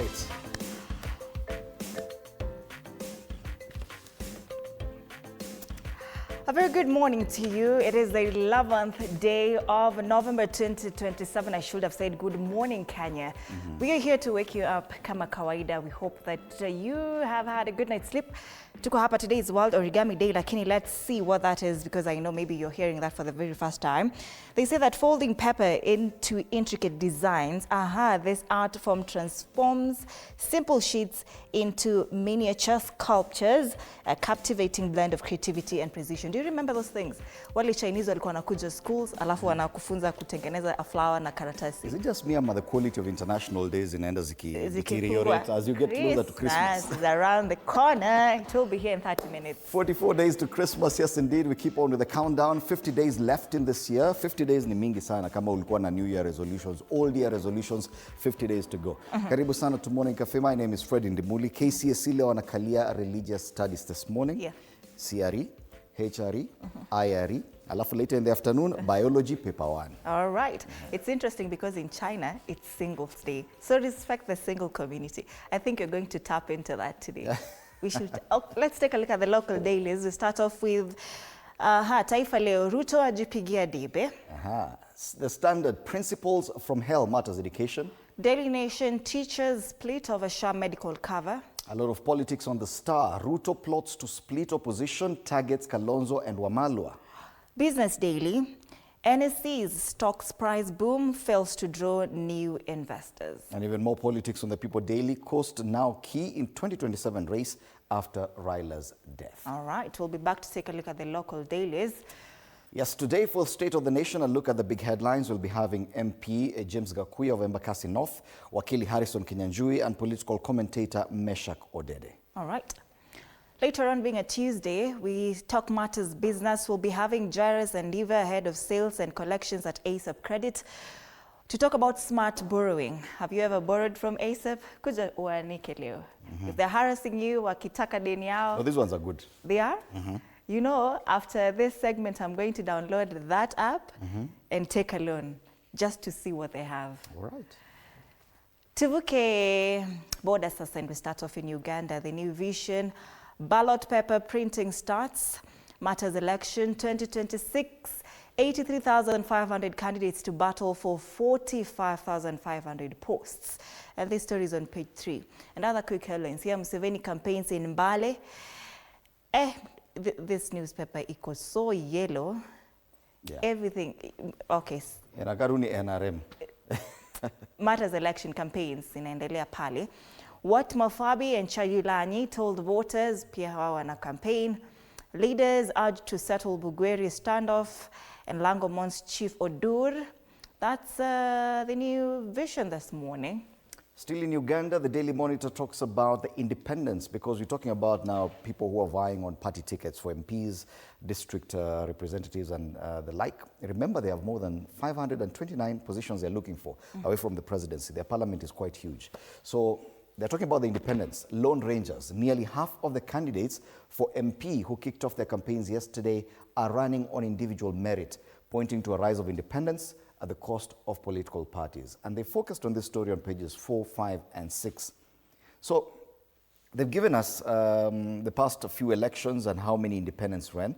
right. A very good morning to you. It is the 11th day of November 2027. I should have said good morning, Kenya. We are here to wake you up kama kawaida. We hope that you have had a good night's sleep. Tuko hapa, today is World Origami Day, lakini let's see what that is, because I know maybe you're hearing that for the very first time. They say that folding paper into intricate designs, this art form transforms simple sheets into miniature sculptures, a captivating blend of creativity and precision. Do you remember those things? Wale Chinese walikuwa wanakuja schools, alafu wanakufunza kutengeneza a flower na karatasi. Is it just me ama the quality of international days inaenda deteriorate as you get closer to Christmas? Christmas is around the corner. It will be here in 30 minutes. 44 days to Christmas. Yes, indeed. We keep on with the countdown. 50 days left in this year. 50 days ni mingi sana kama ulikuwa na New Year resolutions, old year resolutions, 50 days to go. Karibu sana to Morning Cafe. My name is Fred Ndimuli. KCSE leo wanakalia religious studies this morning. Yeah. CRE, HRE, IRE. Alafu later in the afternoon, biology paper 1. All right. It's interesting because in China, it's Singles Day. So respect the single community. I think you're going to tap into that today. We should. Let's take a look at the local dailies. We start off with Taifa Leo, Ruto ajipigia debe. The Standard, principles from hell matters education. Daily Nation, teachers split over sham medical cover. A lot of politics on the Star. Ruto plots to split opposition, targets Kalonzo and Wamalwa. Business Daily, NSC's stocks price boom fails to draw new investors. And even more politics on the People Daily. Coast now key in 2027 race after Raila's death. All right, we'll be back to take a look at the local dailies. Yes, today for State of the Nation, a look at the big headlines. We'll be having MP James Gakuya of Embakasi North, Wakili Harrison Kinyanjui, and political commentator Meshak Odede. All right. Later on, being a Tuesday, we talk matters business. We'll be having Jairus and Diva, head of sales and collections at ASAP Credit, to talk about smart borrowing. Have you ever borrowed from ASAP? Kuja uanike leo. If they're harassing you, wakitaka deni yao. Oh, these ones are good. They are? You know, after this segment, I'm going to download that app and take a loan just to see what they have. All right. Tuvuke border sasa, and we start off in Uganda. The new vision, ballot paper printing starts. Matters election 2026. 83,500 candidates to battle for 45,500 posts. And this story is on page 3. And other quick headlines here: Museveni campaigns in Mbale. This newspaper equals so yellow. Yeah. Everything. Okay. Inakaruni NRM. Matters election campaigns inaendelea pale. What Mafabi and Chayulani told voters, pia hawa wana campaign. Leaders urged to settle Bugweri standoff, and Langomon's chief Odur. That's the new vision this morning. Still in Uganda, the Daily Monitor talks about the independence, because we're talking about now people who are vying on party tickets for MPs, district representatives and the like. Remember, they have more than 529 positions they're looking for away from the presidency. Their parliament is quite huge. So they're talking about the independents, Lone Rangers. Nearly half of the candidates for MP who kicked off their campaigns yesterday are running on individual merit, pointing to a rise of independence at the cost of political parties. And they focused on this story on pages 4, 5, and 6. So they've given us the past few elections and how many independents ran.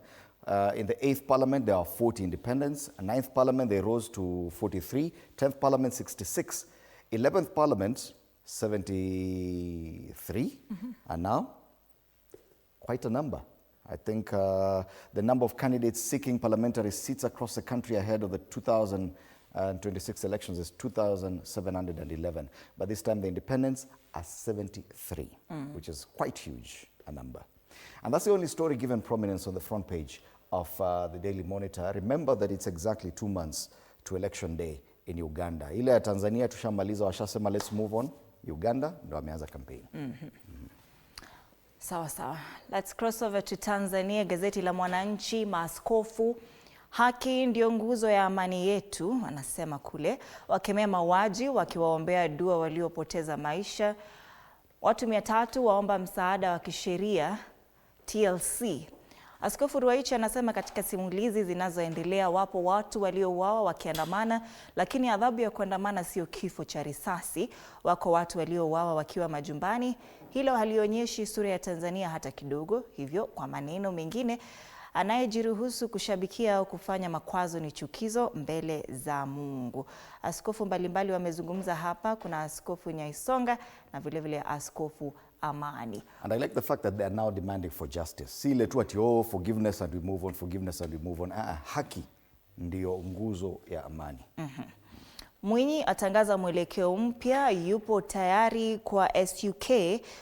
In the 8th Parliament, there are 40 independents. 9th Parliament, they rose to 43. 10th Parliament, 66. 11th Parliament, 73. And now, quite a number. I think the number of candidates seeking parliamentary seats across the country ahead of the 2026 elections is 2,711. But this time the independents are 73, which is quite huge a number. And that's the only story given prominence on the front page of the Daily Monitor. Remember that it's exactly 2 months to election day in Uganda. Ile ya Tanzania tushamaliza, washasema let's move on. Uganda ndo wameanza campaign. Sawa sawa. Let's cross over to Tanzania. Gazeti la Mwananchi, maaskofu, haki ndio nguzo ya amani yetu, wanasema kule, wakemea mauaji, wakiwaombea dua waliopoteza maisha. Watu 300 waomba msaada wa kisheria TLC. Askofu Ruwaichi anasema katika simulizi zinazoendelea wapo watu waliouawa wakiandamana, lakini adhabu ya kuandamana sio kifo cha risasi. Wako watu waliouawa wakiwa majumbani. Hilo halionyeshi sura ya Tanzania hata kidogo. Hivyo kwa maneno mengine, anayejiruhusu kushabikia au kufanya makwazo ni chukizo mbele za Mungu. Askofu mbalimbali wamezungumza hapa. Kuna Askofu Nyaisonga na vile Askofu Amani. And I like the fact that they are now demanding for justice. Si ile tu ati forgiveness and we move on, forgiveness and we move on. Haki ndio nguzo ya amani. Mwinyi atangaza mwelekeo mpya, yupo tayari kwa SUK.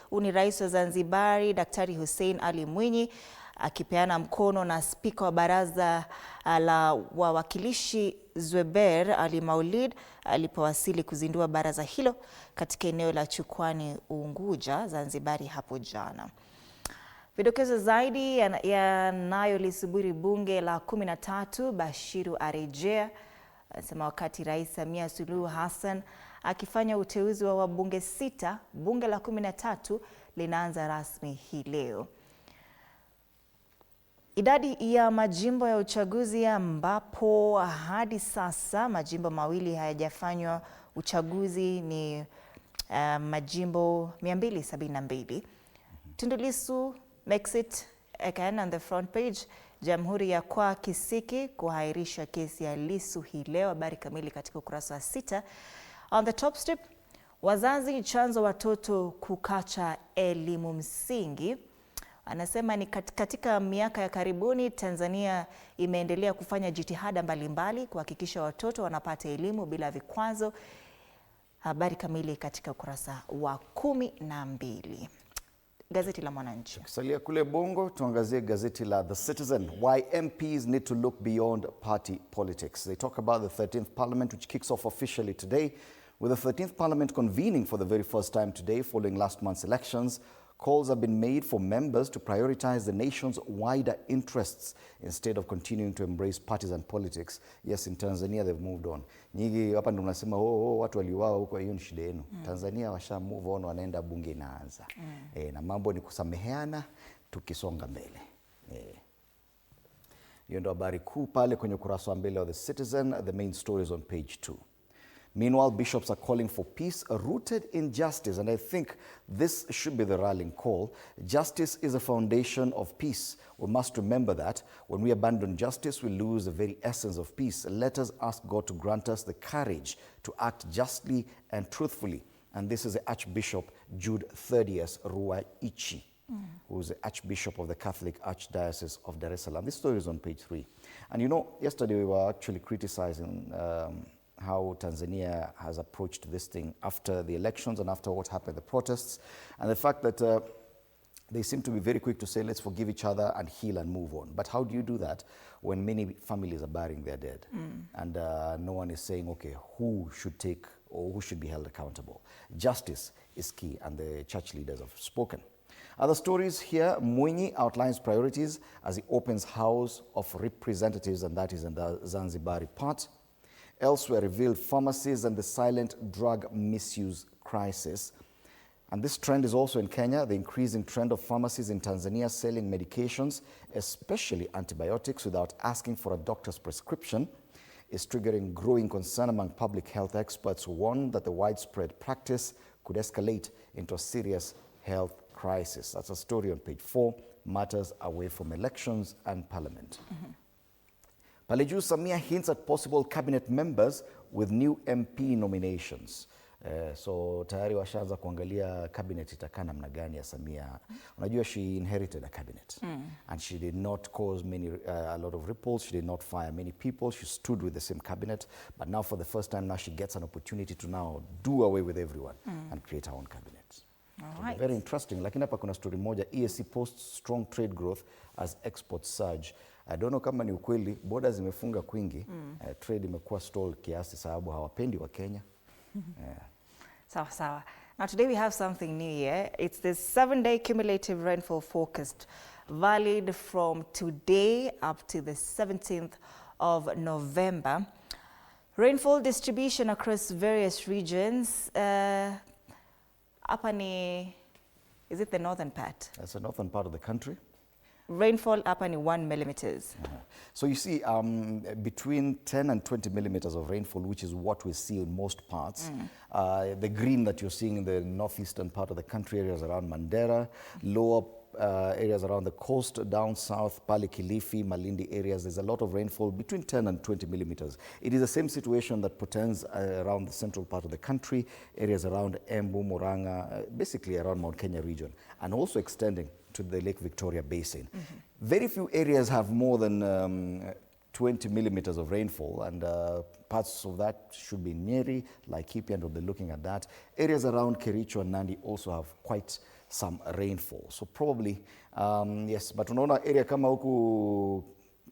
Huyu ni Rais wa Zanzibari Daktari Hussein Ali Mwinyi akipeana mkono na Spika wa Baraza la Wawakilishi Zweber Ali Maulid alipowasili kuzindua baraza hilo katika eneo la Chukwani Unguja, Zanzibari hapo jana. Vidokezo zaidi yanayolisubiri bunge la 13. Bashiru arejea. Anasema wakati Rais Samia Suluhu Hassan akifanya uteuzi wa wabunge 6, bunge la 13 linaanza rasmi hii leo. Idadi ya majimbo ya uchaguzi ambapo hadi sasa majimbo mawili hayajafanywa uchaguzi ni majimbo 272. Tundu Lissu makes it again on the front page. Jamhuri ya kwa Kisiki kuhairisha kesi ya Lissu hii leo. Habari kamili katika ukurasa wa 6. On the top strip, wazazi chanzo watoto kukacha elimu msingi. Anasema ni katika miaka ya karibuni Tanzania imeendelea kufanya jitihada mbalimbali kuhakikisha watoto wanapata elimu bila vikwazo. Habari kamili katika ukurasa wa 12. Gazeti la Mwananchi. Kusalia kule Bongo, tuangazie gazeti la The Citizen. Why MPs need to look beyond party politics. They talk about the 13th Parliament, which kicks off officially today, with the 13th Parliament convening for the very first time today following last month's elections. Calls have been made for members to prioritize the nation's wider interests instead of continuing to embrace partisan politics. Yes, in Tanzania they've moved on. Nyingi hapa ndio mnasema watu waliuawa huko, hiyo ni shida yenu. Tanzania washa move on, wanaenda bunge inaanza. Na mambo ni kusameheana tukisonga mbele. Hiyo ndio habari kuu pale kwenye ukurasa wa mbele wa The Citizen. The main story is on page 2. Meanwhile, bishops are calling for peace rooted in justice, and I think this should be the rallying call. Justice is a foundation of peace. We must remember that. When we abandon justice, we lose the very essence of peace. Let us ask God to grant us the courage to act justly and truthfully. And this is the Archbishop Jude Thaddeus Ruwaichi, who is the Archbishop of the Catholic Archdiocese of Dar es Salaam. This story is on page 3. And you know, yesterday we were actually criticizing how Tanzania has approached this thing after the elections and after what happened, the protests, and the fact that they seem to be very quick to say, let's forgive each other and heal and move on. But how do you do that when many families are burying their dead? And no one is saying, okay, who should take or who should be held accountable? Justice is key, and the church leaders have spoken. Other stories here, Mwinyi outlines priorities as he opens House of Representatives, and that is in the Zanzibari part. Elsewhere revealed pharmacies and the silent drug misuse crisis. And this trend is also in Kenya, the increasing trend of pharmacies in Tanzania selling medications, especially antibiotics, without asking for a doctor's prescription, is triggering growing concern among public health experts who warn that the widespread practice could escalate into a serious health crisis. That's a story on page 4, matters away from elections and parliament. Pale juu, Samia hints at possible cabinet members with new MP nominations. So tayari washaanza kuangalia cabinet itakaa namna gani ya Samia. Unajua, she inherited a cabinet and she did not cause a lot of ripples. She did not fire many people. She stood with the same cabinet. But now for the first time now she gets an opportunity to now do away with everyone and create her own cabinet. All right. Very interesting. Lakini hapa kuna story moja, EAC posts strong trade growth as exports surge. I don't know kama ni ukweli, borders zimefunga kwingi, trade imekuwa stall kiasi sababu hawapendi wa Kenya. Sawa sawa. Now today we have something new here. It's the 7-day cumulative rainfall forecast valid from today up to the 17th of November. Rainfall distribution across various regions. Hapa ni, is it the northern part? That's the northern part of the country. Rainfall up only 1 millimeters. So you see, between 10 and 20 millimeters of rainfall, which is what we see in most parts. The green that you're seeing in the northeastern part of the country, areas around Mandera, lower areas around the coast, down south, Pale Kilifi, Malindi areas, there's a lot of rainfall between 10 and 20 millimeters. It is the same situation that portends around the central part of the country, areas around Embu, Murang'a, basically around Mount Kenya region, and also extending to the Lake Victoria Basin. Very few areas have more than 20 millimeters of rainfall, and parts of that should be in Nyeri, Laikipia, and we'll be looking at that. Areas around Kericho and Nandi also have quite some rainfall. So probably, yes, but unaona area kama huku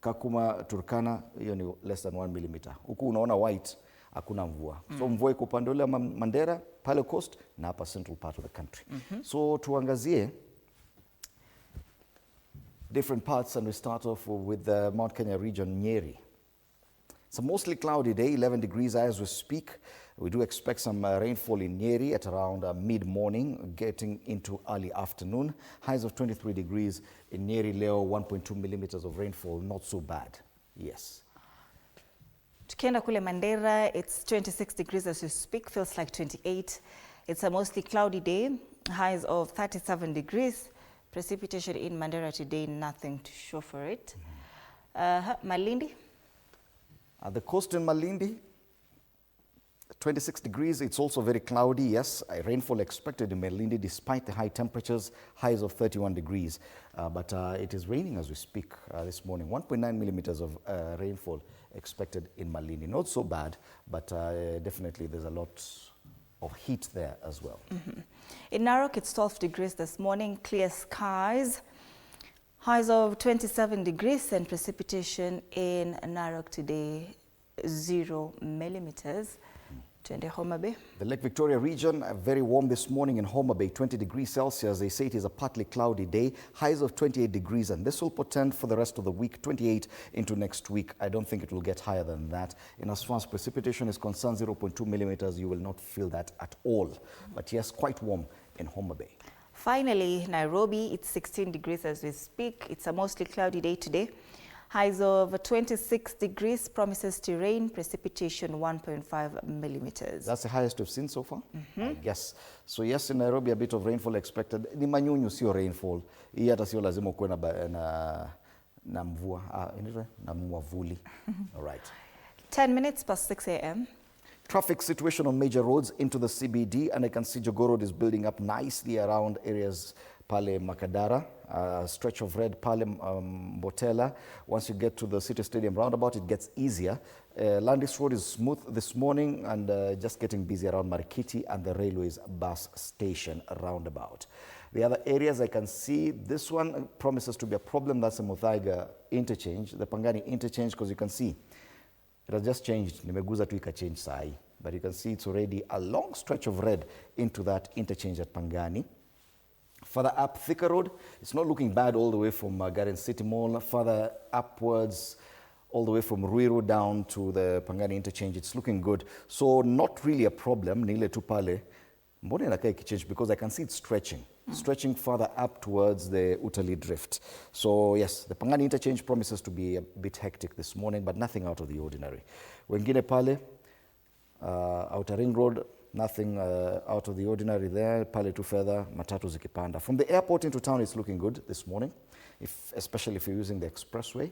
Kakuma, Turkana, hiyo ni less than 1 millimeter. Huku unaona white, hakuna mvua. So mvua iko upande ule Mandera, pale coast, na hapa central part of the country. So tuangazie different parts, and we start off with the Mount Kenya region, Nyeri. It's a mostly cloudy day, 11 degrees as we speak. We do expect some rainfall in Nyeri at around mid-morning, getting into early afternoon. Highs of 23 degrees in Nyeri, Leo, 1.2 millimeters of rainfall, not so bad. Yes. Tukienda kule Mandera, it's 26 degrees as we speak, feels like 28. It's a mostly cloudy day, highs of 37 degrees. Precipitation in Mandera today, nothing to show for it. Malindi? At the coast in Malindi, 26 degrees. It's also very cloudy. Yes, rainfall expected in Malindi despite the high temperatures, highs of 31 degrees. But it is raining as we speak this morning. 1.9 millimeters of rainfall expected in Malindi. Not so bad, but definitely there's a lot of heat there as well. In Narok, it's 12 degrees this morning, clear skies. Highs of 27 degrees, and precipitation in Narok today, 0 millimeters. Twende Homa Bay. The Lake Victoria region, very warm this morning in Homa Bay, 20 degrees Celsius. They say it is a partly cloudy day, highs of 28 degrees, and this will portend for the rest of the week, 28 into next week. I don't think it will get higher than that. In as far as precipitation is concerned, 0.2 millimeters, you will not feel that at all. But yes, quite warm in Homa Bay. Finally, Nairobi, it's 16 degrees as we speak. It's a mostly cloudy day today. Highs of 26 degrees, promises to rain, precipitation 1.5 millimeters. That's the highest we've seen so far? Yes. So yes, in Nairobi, a bit of rainfall expected. Ni manyunyu, sio rainfall. Hii hata sio lazima kuwe na mvua, na mwavuli. All right. 10 minutes past 6 a.m. Traffic situation on major roads into the CBD, and I can see Jogoo Road is building up nicely around areas Pale Makadara, stretch of red Pale Mbotela. Once you get to the City Stadium roundabout, it gets easier. Landis Road is smooth this morning, and just getting busy around Marikiti and the Railways bus station roundabout. The other areas I can see, this one promises to be a problem. That's the Muthaiga interchange, the Pangani interchange, because you can see it has just changed. Nimeguza tu ikachange sahi. But you can see it's already a long stretch of red into that interchange at Pangani. Further up Thika Road, it's not looking bad all the way from Garden City Mall. Further upwards, all the way from Ruiru down to the Pangani interchange, it's looking good. So not really a problem. Nile tu pale. Mbona inakaa ikichange, because I can see it stretching. Stretching further up towards the Utali Drift. So yes, the Pangani interchange promises to be a bit hectic this morning, but nothing out of the ordinary. Wengine pale, Outer Ring Road, nothing out of the ordinary there. Pale tu further, matatu zikipanda. From the airport into town, it's looking good this morning, especially if you're using the expressway.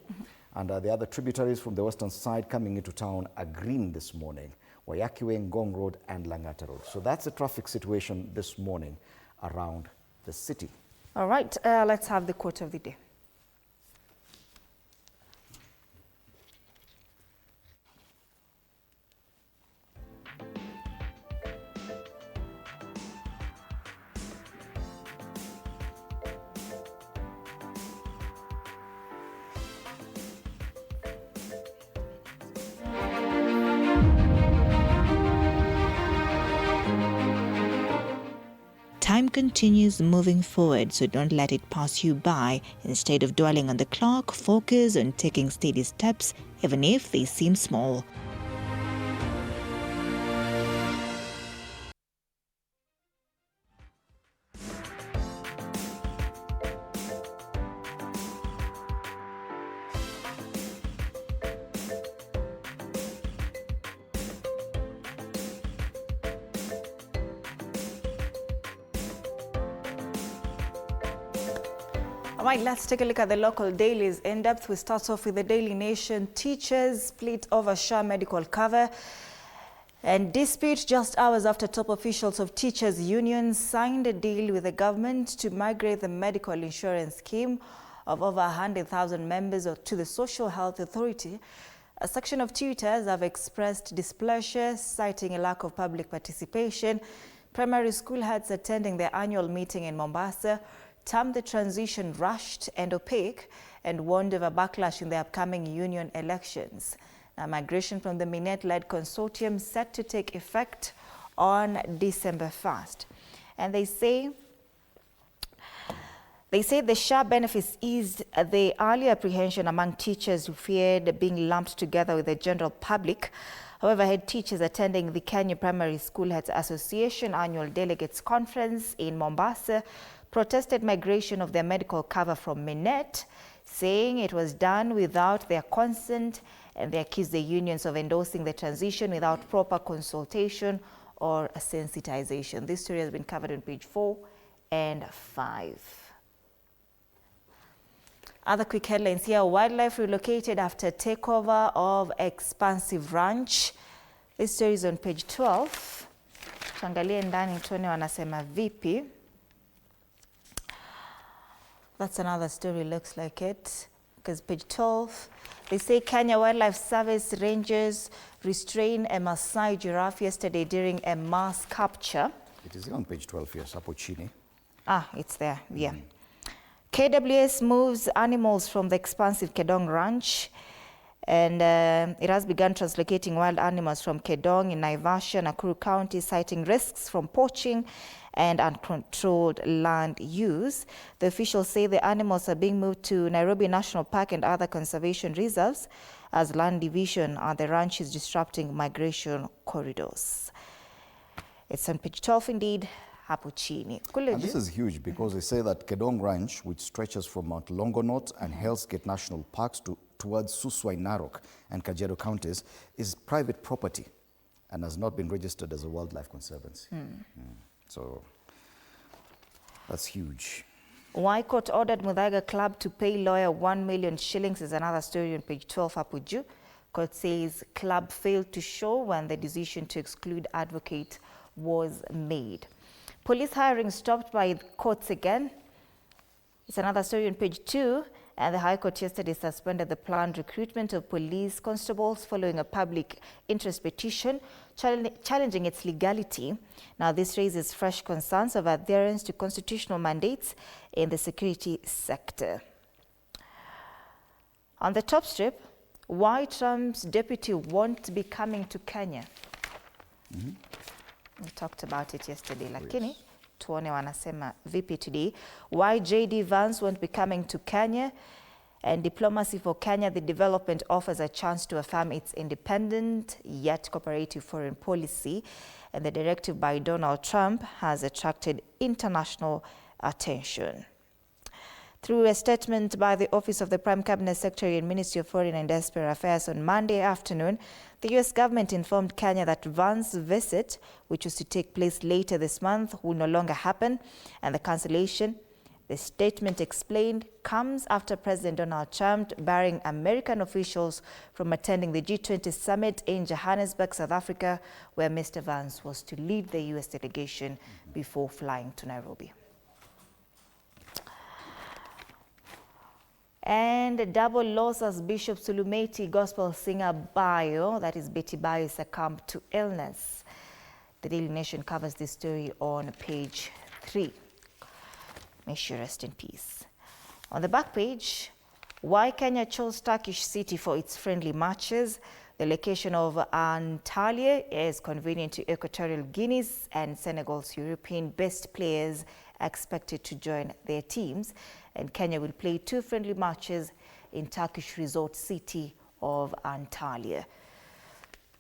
And the other tributaries from the western side coming into town are green this morning. Wayakiwe, Ngong Road, and Langata Road. So that's the traffic situation this morning around the city. All right, let's have the quote of the day. Time continues moving forward, so don't let it pass you by. Instead of dwelling on the clock, focus on taking steady steps, even if they seem small. All right, let's take a look at the local dailies in depth. We start off with the Daily Nation. Teachers split over SHA medical cover and dispute just hours after top officials of teachers' unions signed a deal with the government to migrate the medical insurance scheme of over 100,000 members to the Social Health Authority. A section of tutors have expressed displeasure, citing a lack of public participation. Primary school heads attending their annual meeting in Mombasa termed the transition rushed and opaque and warned of a backlash in the upcoming union elections. Now, migration from the SIGNET-led consortium set to take effect on December 1st. And they say the SHA benefits eased the early apprehension among teachers who feared being lumped together with the general public. However, head teachers attending the Kenya Primary School Heads Association Annual Delegates Conference in Mombasa protested migration of their medical cover from SIGNET, saying it was done without their consent, and they accused the unions of endorsing the transition without proper consultation or sensitization. This story has been covered on page 4 and 5. Other quick headlines here. Wildlife relocated after takeover of expansive ranch. This story is on page 12. Tuangalie ndani tuone wanasema vipi. That's another story, looks like it, because page 12, they say Kenya Wildlife Service rangers restrained a Maasai giraffe yesterday during a mass capture. It is on page 12, yes, hapo chini. Ah, it's there, yeah. KWS moves animals from the expansive Kedong Ranch, and it has begun translocating wild animals from Kedong in Naivasha, Nakuru County, citing risks from poaching and uncontrolled land use. The officials say the animals are being moved to Nairobi National Park and other conservation reserves as land division at the ranch is disrupting migration corridors. It's on page 12 indeed, hapo chini. And this is huge because they say that Kedong Ranch, which stretches from Mount Longonot and Hell's Gate National Parks towards Suswai, Narok and Kajiado counties, is private property and has not been registered as a wildlife conservancy. So that's huge. Why court ordered Muthaiga Club to pay lawyer 1 million shillings is another story on page 12 hapo juu. Court says club failed to show when the decision to exclude advocate was made. Police hiring stopped by courts again. It's another story on page 2. And the High Court yesterday suspended the planned recruitment of police constables following a public interest petition challenging its legality. Now, this raises fresh concerns of adherence to constitutional mandates in the security sector. On the top strip, why Trump's deputy won't be coming to Kenya. We talked about it yesterday, lakini tuone wanasema vipi today. Why JD Vance won't be coming to Kenya, and diplomacy for Kenya, the development offers a chance to affirm its independent yet cooperative foreign policy, and the directive by Donald Trump has attracted international attention. Through a statement by the Office of the Prime Cabinet Secretary and Ministry of Foreign and Diaspora Affairs on Monday afternoon, the U.S. government informed Kenya that Vance's visit, which was to take place later this month, will no longer happen, and the cancellation, the statement explained, comes after President Donald Trump barring American officials from attending the G20 summit in Johannesburg, South Africa, where Mr. Vance was to lead the U.S. delegation before flying to Nairobi. And a double loss as Bishop Sulumeti gospel singer Bayo, that is Betty Bayo, succumbed to illness. The Daily Nation covers this story on page 3. May she rest in peace. On the back page, why Kenya chose Turkish city for its friendly matches. The location of Antalya is convenient to Equatorial Guinea's and Senegal's European-based players expected to join their teams, and Kenya will play 2 friendly matches in Turkish resort city of Antalya.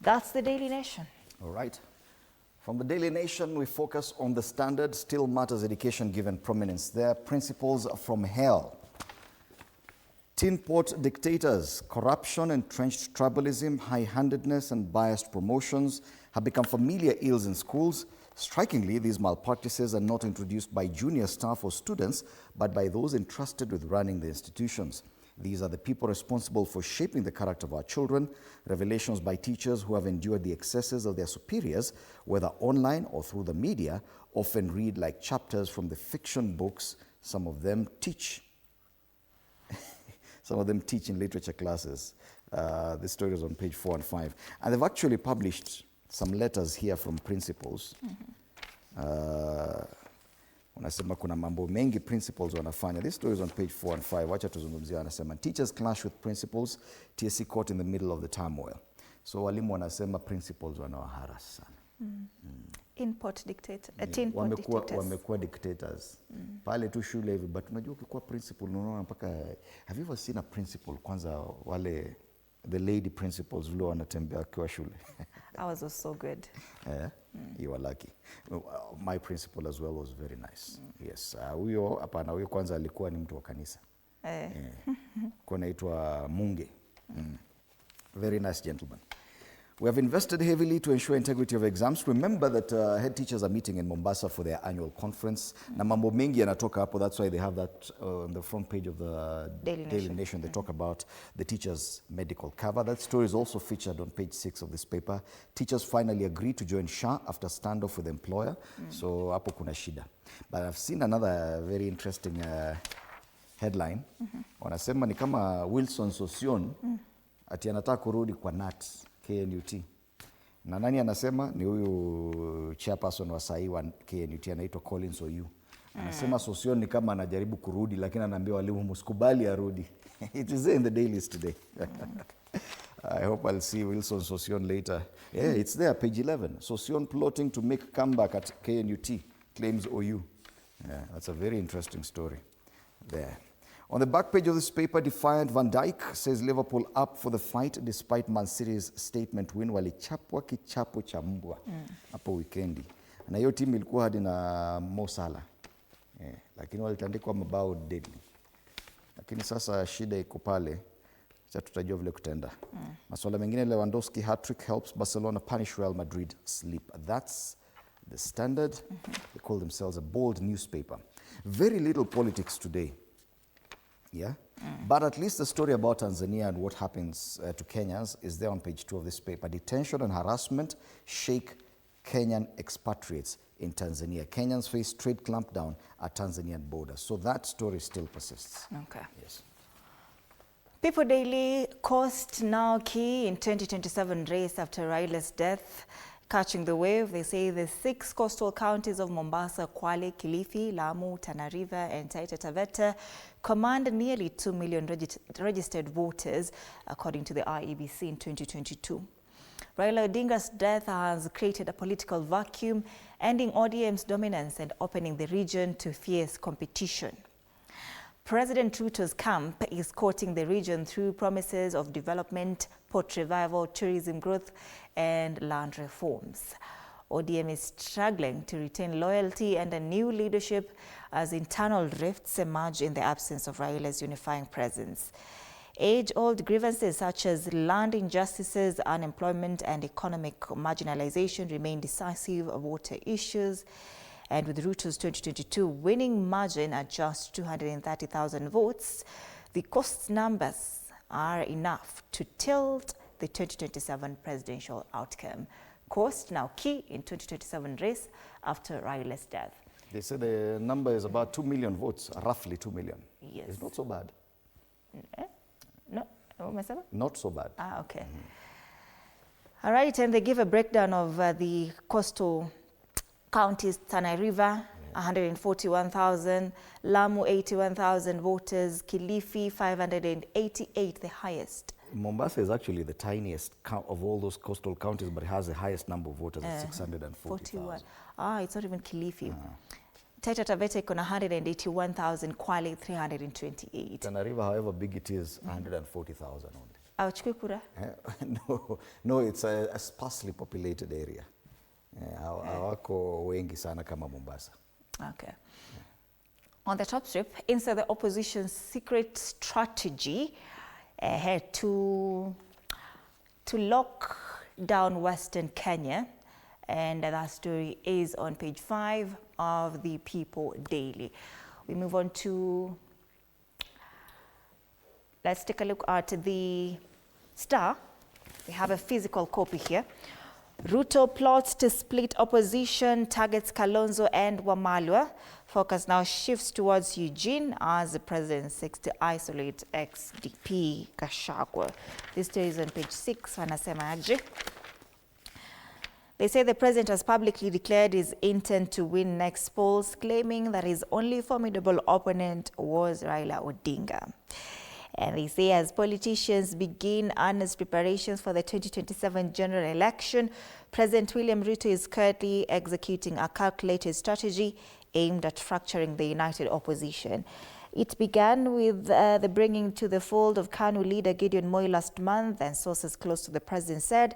That's the Daily Nation. All right. From the Daily Nation, we focus on the Standard. Still matters education given prominence there. Principles from hell. Tin pot dictators, corruption, entrenched tribalism, high-handedness and biased promotions have become familiar ills in schools. Strikingly, these malpractices are not introduced by junior staff or students, but by those entrusted with running the institutions. These are the people responsible for shaping the character of our children. Revelations by teachers who have endured the excesses of their superiors, whether online or through the media, often read like chapters from the fiction books. Some of them teach. Some of them teach in literature classes. This story is on page 4 and 5. And they've actually published some letters here from principals. Wanasema kuna mambo mengi principals wanafanya. This story is on page 4 and 5. Wacha tuzungumzia, wanasema teachers clash with principals, TSC caught in the middle of the turmoil. So walimu wanasema principals wanawaharas sana. Input dictator, teen-pot dictators. Wamekuwa dictators. Pale tu shule hivi, but unajua ukikuwa principal unaona mpaka, have you ever seen a principal kwanza wale the lady principals vile wanatembea kwa shule? Ours was so good. You were lucky. My principal as well was very nice. Yes. Huyo kwanza alikuwa ni mtu wa kanisa. Kwa naitwa Munge. Very nice gentleman. We have invested heavily to ensure integrity of exams. Remember that head teachers are meeting in Mombasa for their annual conference. Na mambo mengi yanatoka hapo. That's why they have that on the front page of the Daily Nation. They talk about the teachers' medical cover. That story is also featured on page 6 of this paper. Teachers finally agreed to join SHA after standoff with the employer. So hapo kuna shida. But I've seen another very interesting headline. Wanasema ni kama Wilson Sosion ati anataka kurudi kwa NAT. KNUT. Na nani anasema? Ni huyu chairperson wa sahi wa KNUT anaitwa Collins Oyu. Anasema Sosion ni kama anajaribu kurudi, lakini anaambia walimu msikubali arudi. It is in the dailies today. I hope I'll see Wilson Sosion later. Yeah, it's there, page 11. Sosion plotting to make comeback at KNUT, claims Oyu. Yeah, that's a very interesting story there. On the back page of this paper, defiant Van Dijk says Liverpool up for the fight despite Man City's statement win, walichapwa kichapo cha mbwa hapo weekendi. Na hiyo timu ilikuwa hadi na Mo Salah. Lakini walitandikwa mabao deadly. Lakini sasa shida iko pale. Sasa tutajua vile kutenda. Masuala mengine, Lewandowski hat-trick helps Barcelona punish Real Madrid sleep. That's the Standard. They call themselves a bold newspaper. Very little politics today. Yeah, but at least the story about Tanzania and what happens to Kenyans is there on page 2 of this paper. Detention and harassment shake Kenyan expatriates in Tanzania. Kenyans face trade clampdown at Tanzanian borders. So that story still persists. Okay. Yes. People Daily, cost now key in 2027 race after Raila's death. Catching the wave, they say the 6 coastal counties of Mombasa, Kwale, Kilifi, Lamu, Tana River and Taita Taveta command nearly 2 million registered voters, according to the IEBC in 2022. Raila Odinga's death has created a political vacuum, ending ODM's dominance and opening the region to fierce competition. President Ruto's camp is courting the region through promises of development, port revival, tourism growth, and land reforms. ODM is struggling to retain loyalty and a new leadership as internal rifts emerge in the absence of Raila's unifying presence. Age-old grievances such as land injustices, unemployment, and economic marginalization remain decisive voter issues. And with Ruto's 2022 winning margin at just 230,000 votes, the cost numbers are enough to tilt the 2027 presidential outcome. Cost now key in 2027 race after Raila's death. They say the number is about 2 million votes, roughly 2 million. Yes. It's not so bad. No, not so bad. Okay. All right, and they give a breakdown of the coastal counties. Tana River, 141,000, Lamu 81,000 voters, Kilifi 588, the highest. Mombasa is actually the tiniest of all those coastal counties, but it has the highest number of voters at 640,000. It's not even Kilifi. Taita Taveta iko na 181,000, Kwale 328. Tana River, however big it is, 140,000 only. Hawachukui kura? No, it's a sparsely populated area. Hawako wengi sana kama Mombasa. Okay. On the top strip, inside the opposition's secret strategy to lock down Western Kenya And that story is on page 5 of the People Daily. We move on to, let's take a look at the Star. We have a physical copy here. Ruto plots to split opposition, targets Kalonzo and Wamalwa. Focus now shifts towards Eugene as the president seeks to isolate ex-DP Gachagua. This story is on page 6. Wanasema aje? They say the president has publicly declared his intent to win next polls, claiming that his only formidable opponent was Raila Odinga. And they say as politicians begin earnest preparations for the 2027 general election, President William Ruto is currently executing a calculated strategy aimed at fracturing the united opposition. It began with the bringing to the fold of KANU leader Gideon Moi last month, and sources close to the president said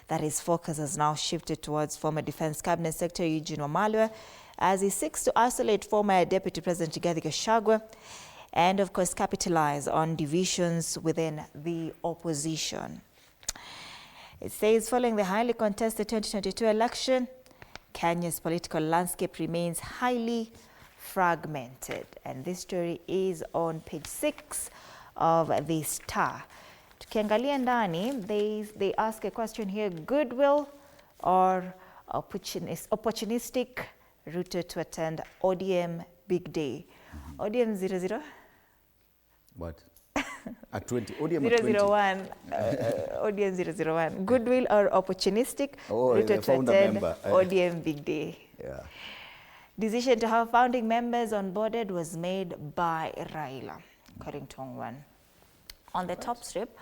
that his focus has now shifted towards former Defense Cabinet Secretary Eugene Wamalwa as he seeks to isolate former Deputy President Rigathi Gachagua and, of course, capitalize on divisions within the opposition. It says following the highly contested 2022 election, Kenya's political landscape remains highly fragmented. And this story is on page 6 of the Star. Tukiangalia ndani, they ask a question here: goodwill or opportunistic Ruto to attend ODM big day? ODM 00? What? At 20. ODM at 20. 001. ODM 001. Goodwill or opportunistic Ruto to attend ODM big day? Yeah. Decision to have founding members onboarded was made by Raila, according to Ongwan. On the top strip,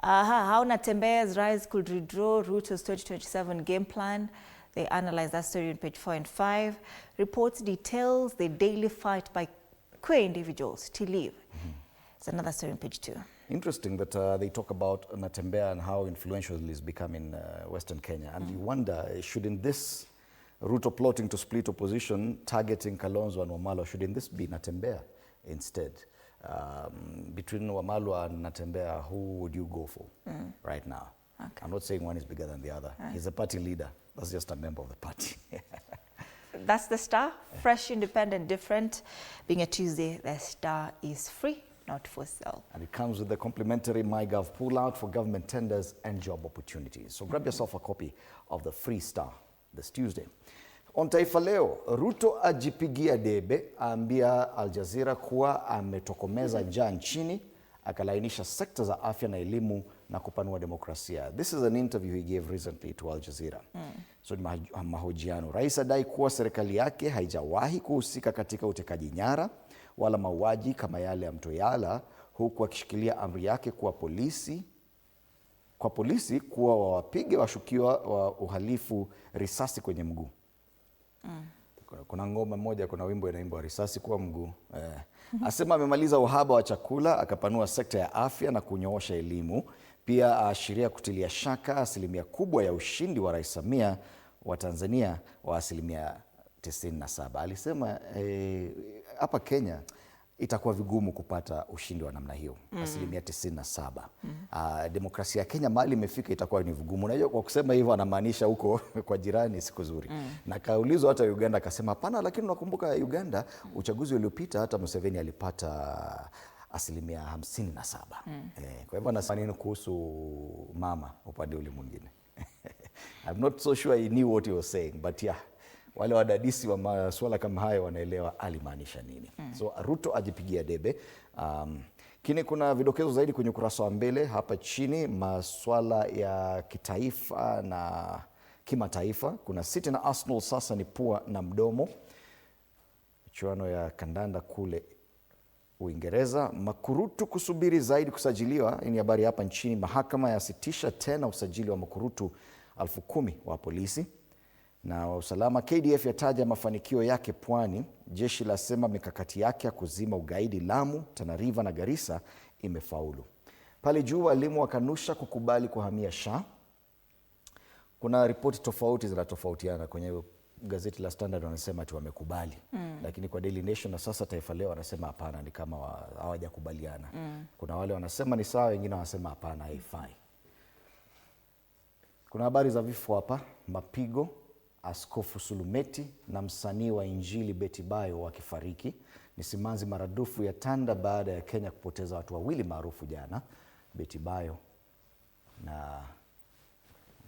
how Natembea's rise could redraw Ruto's 2027 game plan. They analyze that story on page 4 and 5. Reports details the daily fight by queer individuals to leave. It's another story on page 2. Interesting that they talk about Natembea and how influential he's become in Western Kenya. And you wonder, shouldn't this Ruto plotting to split opposition, targeting Kalonzo and Wamalwa, shouldn't this be Natembea instead? Between Wamalwa and Natembea, who would you go for right now? Okay. I'm not saying one is bigger than the other. He's a party leader. That's just a member of the party. That's the Star. Fresh, independent, different. Being a Tuesday, the Star is free, not for sale. And it comes with the complimentary MyGov pullout for government tenders and job opportunities. So grab yourself a copy of the Free Star this Tuesday. On Taifa Leo, Ruto ajipigia debe, aambia Al Jazeera kuwa ametokomeza njaa nchini, akalainisha sekta za afya na elimu na kupanua demokrasia. This is an interview he gave recently to Al Jazeera. So ni mahojiano. Rais adai kuwa serikali yake haijawahi kuhusika katika utekaji nyara wala mauaji kama yale ya Mto Yala, huku akishikilia amri yake kuwa polisi kuwa wawapige washukiwa wa uhalifu risasi kwenye mguu. Kuna ngoma moja, kuna wimbo inaimbwa risasi kwa mguu. Asema amemaliza uhaba wa chakula, akapanua sekta ya afya na kunyoosha elimu. Pia aashiria kutilia shaka asilimia kubwa ya ushindi wa Rais Samia wa Tanzania wa asilimia 97. Alisema hapa Kenya itakuwa vigumu kupata ushindi wa namna hiyo, asilimia 97. Demokrasia ya Kenya mahali imefika itakuwa ni vigumu. Unajua, kwa kusema hivyo anamaanisha huko kwa jirani siku zuri. Na kaulizwa hata Uganda akasema hapana, lakini unakumbuka Uganda uchaguzi uliopita hata Museveni alipata asilimia 57. Kwa hivyo anasema nini kuhusu mama upande ule mwingine? I'm not so sure he knew what he was saying, but yeah. Wale wadadisi wa masuala kama hayo wanaelewa alimaanisha nini. So Ruto ajipigia debe. Kini kuna vidokezo zaidi kwenye ukurasa wa mbele hapa chini, masuala ya kitaifa na kimataifa. Kuna City na Arsenal sasa ni pua na mdomo. Michuano ya kandanda kule Uingereza. Makurutu kusubiri zaidi kusajiliwa. Hii ni habari hapa nchini. Mahakama yasitisha tena usajili wa makurutu 10,000 wa polisi. Na wa usalama, KDF yataja mafanikio yake Pwani. Jeshi lasema mikakati yake ya kuzima ugaidi Lamu, Tana River na Garissa imefaulu. Pale juu walimu wakanusha kukubali kuhamia SHA. Kuna ripoti tofauti zinatofautiana. Kwenye gazeti la Standard wanasema ati wamekubali. Lakini kwa Daily Nation na sasa Taifa Leo wanasema hapana, ni kama hawajakubaliana. Kuna wale wanasema ni sawa, wengine wanasema hapana, haifai. Kuna habari za vifo hapa, mapigo Askofu Sulumeti na msanii wa Injili Betty Bayo wakifariki. Ni simanzi maradufu ya tanda baada ya Kenya kupoteza watu wawili maarufu jana, Betty Bayo na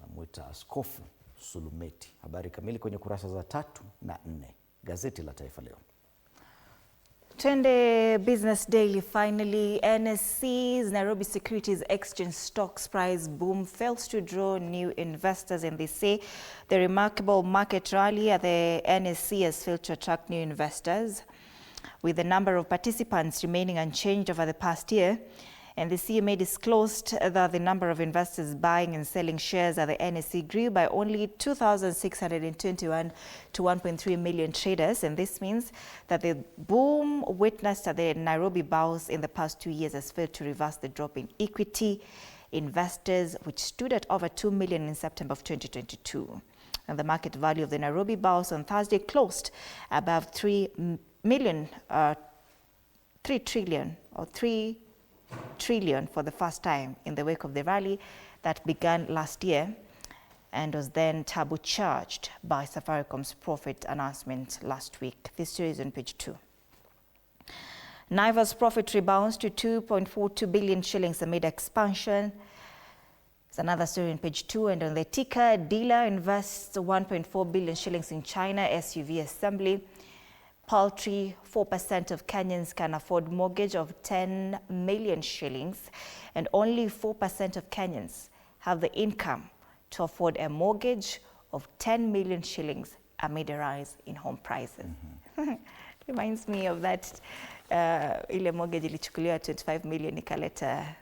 namwita Askofu Sulumeti. Habari kamili kwenye kurasa za 3 na 4 gazeti la Taifa Leo. Twende Business Daily. Finally, NSC's Nairobi Securities Exchange stocks price boom fails to draw new investors, and they say the remarkable market rally at the NSC has failed to attract new investors, with the number of participants remaining unchanged over the past year. And the CMA disclosed that the number of investors buying and selling shares at the NSC grew by only 2,621 to 1.3 million traders. And this means that the boom witnessed at the Nairobi bourse in the past 2 years has failed to reverse the drop in equity investors, which stood at over 2 million in September of 2022. And the market value of the Nairobi bourse on Thursday closed above 3 trillion for the first time in the wake of the rally that began last year and was then turbocharged by Safaricom's profit announcement last week. This story is on page 2. Naivas profit rebounds to 2.42 billion shillings amid expansion. It's another story on page 2. And on the ticker, dealer invests 1.4 billion shillings in China SUV assembly. Paltry 4% of Kenyans can afford mortgage of 10 million shillings, and only 4% of Kenyans have the income to afford a mortgage of 10 million shillings amid a rise in home prices. Reminds me of that ile mortgage ilichukuliwa 25 million ikaleta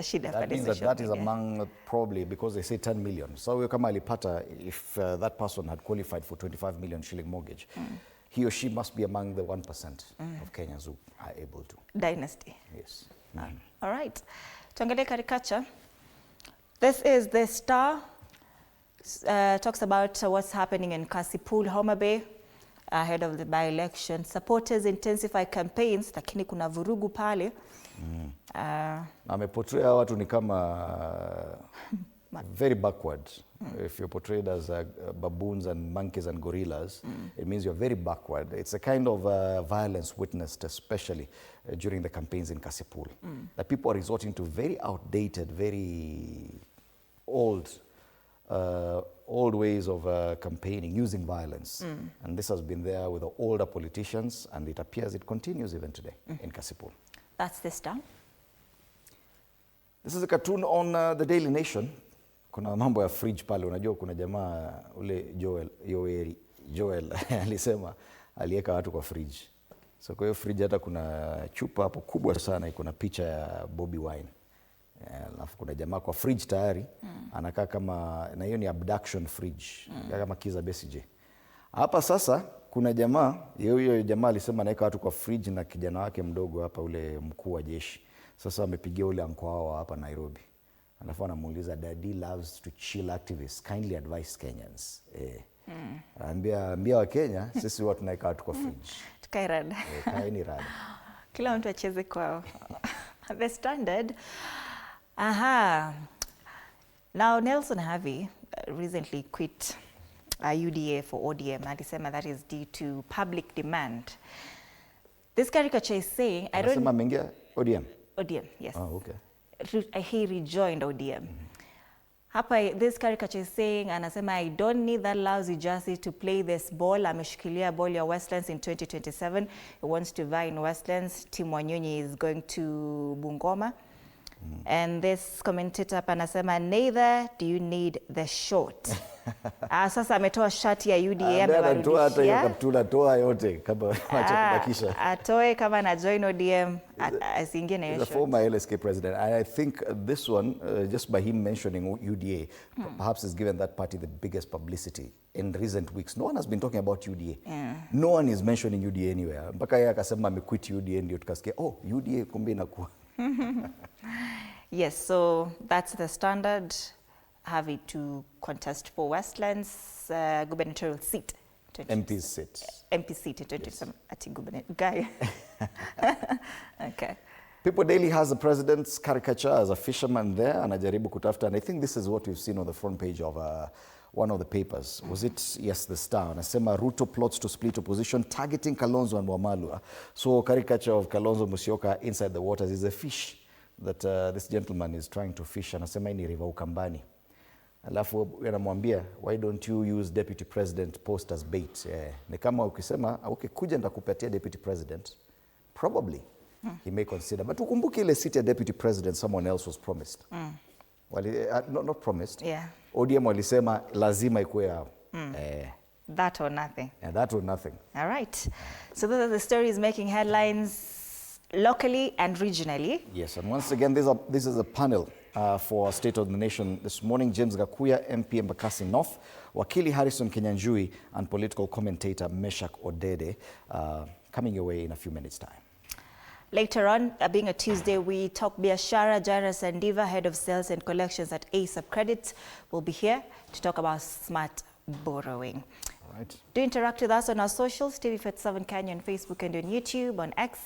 shida. That means that is among probably, because they say 10 million. So kama alipata, if that person had qualified for 25 million shilling mortgage, he or she must be among the 1% of Kenyans who are able to. Dynasty. Yes. All right. Tuangalie caricature. This is the Star. Talks about what's happening in Kasipul, Homa Bay, ahead of the by-election. Supporters intensify campaigns, lakini kuna vurugu pale. Ameportray watu ni kama very backward. If you're portrayed as baboons and monkeys and gorillas, it means you're very backward. It's a kind of violence witnessed, especially during the campaigns in Kasipul. That people are resorting to very outdated, very old ways of campaigning, using violence. And this has been there with the older politicians, and it appears it continues even today in Kasipul. That's the Star. This is a cartoon on the Daily Nation. Kuna mambo ya fridge pale, unajua kuna jamaa ule Joel alisema aliweka watu kwa fridge. So kwa hiyo fridge hata kuna chupa hapo kubwa sana iko na picha ya Bobby Wine. Alafu kuna jamaa kwa fridge tayari anakaa kama, na hiyo ni abduction fridge, kama Kiza Besigye. Hapa sasa kuna jamaa, hiyo jamaa alisema anaweka watu kwa fridge na kijana wake mdogo hapa, ule mkuu wa jeshi. Sasa amepigia ule anko wao hapa Nairobi. Alafu anamuuliza, Daddy loves to chill activists, kindly advise Kenyans. Ambia wa Kenya, sisi watu tunaweka watu kwa fridge. Tukae rada. Kaeni rada. Kila mtu acheze kwao. The Standard. Now Nelson Havi recently quit UDA for ODM. Alisema that is due to public demand. This caricature is saying, I don't... Anasema ameingia ODM? ODM, yes. Oh, okay. He rejoined ODM. Hapa, this caricature is saying, anasema, I don't need that lousy jersey to play this ball. Ameshikilia ball ya Westlands in 2027. He wants to vie in Westlands. Tim Wanyonyi is going to Bungoma. And this commentator hapa anasema, neither do you need the short. Sasa ametoa shati ya UDA, amewarudishia. Kaptula toa yote kama wacha kubakisha. Atoe kama na join ODM, asiingie na hiyo short. The former LSK president, and I think this one, just by him mentioning UDA, perhaps has given that party the biggest publicity in recent weeks. No one has been talking about UDA. No one is mentioning UDA anywhere. Mpaka yeye akasema amequit UDA, ndio tukasikia, oh, UDA kumbe inakuwa. Yes, so that's the Standard. Having to contest for Westlands gubernatorial seat. MP seat. MP seat in 2027. Ati gubernatorial guy. Okay. People Daily has the president's caricature as a fisherman there, anajaribu kutafuta, and I think this is what we've seen on the front page of one of the papers. Was it? Yes, the Star. Anasema Ruto plots to split opposition, targeting Kalonzo and Wamalwa. So caricature of Kalonzo Musyoka inside the waters is a fish that this gentleman is trying to fish. Anasema ni river Ukambani. Alafu anamwambia, why don't you use deputy president post as bait? Ni kama ukisema, okay, kuja nitakupatia deputy president, probably he may consider. But ukumbuke ile seat ya deputy president someone else was promised. Not promised. Yeah. ODM walisema lazima ikuwe yao. That or nothing. And that or nothing. All right. So those are the stories making headlines locally and regionally. Yes, and once again, this is a panel for State of the Nation this morning. James Gakuya, MP Embakasi North, Wakili Harrison Kinyanjui, and political commentator Meshak Odede, coming your way in a few minutes' time. Later on, being a Tuesday, we talk Biashara. Jairus Sandiva, head of sales and collections at ASAP Credit, will be here to talk about smart borrowing. All right. Do interact with us on our socials, TV47 Kenya on Facebook and on YouTube, on X,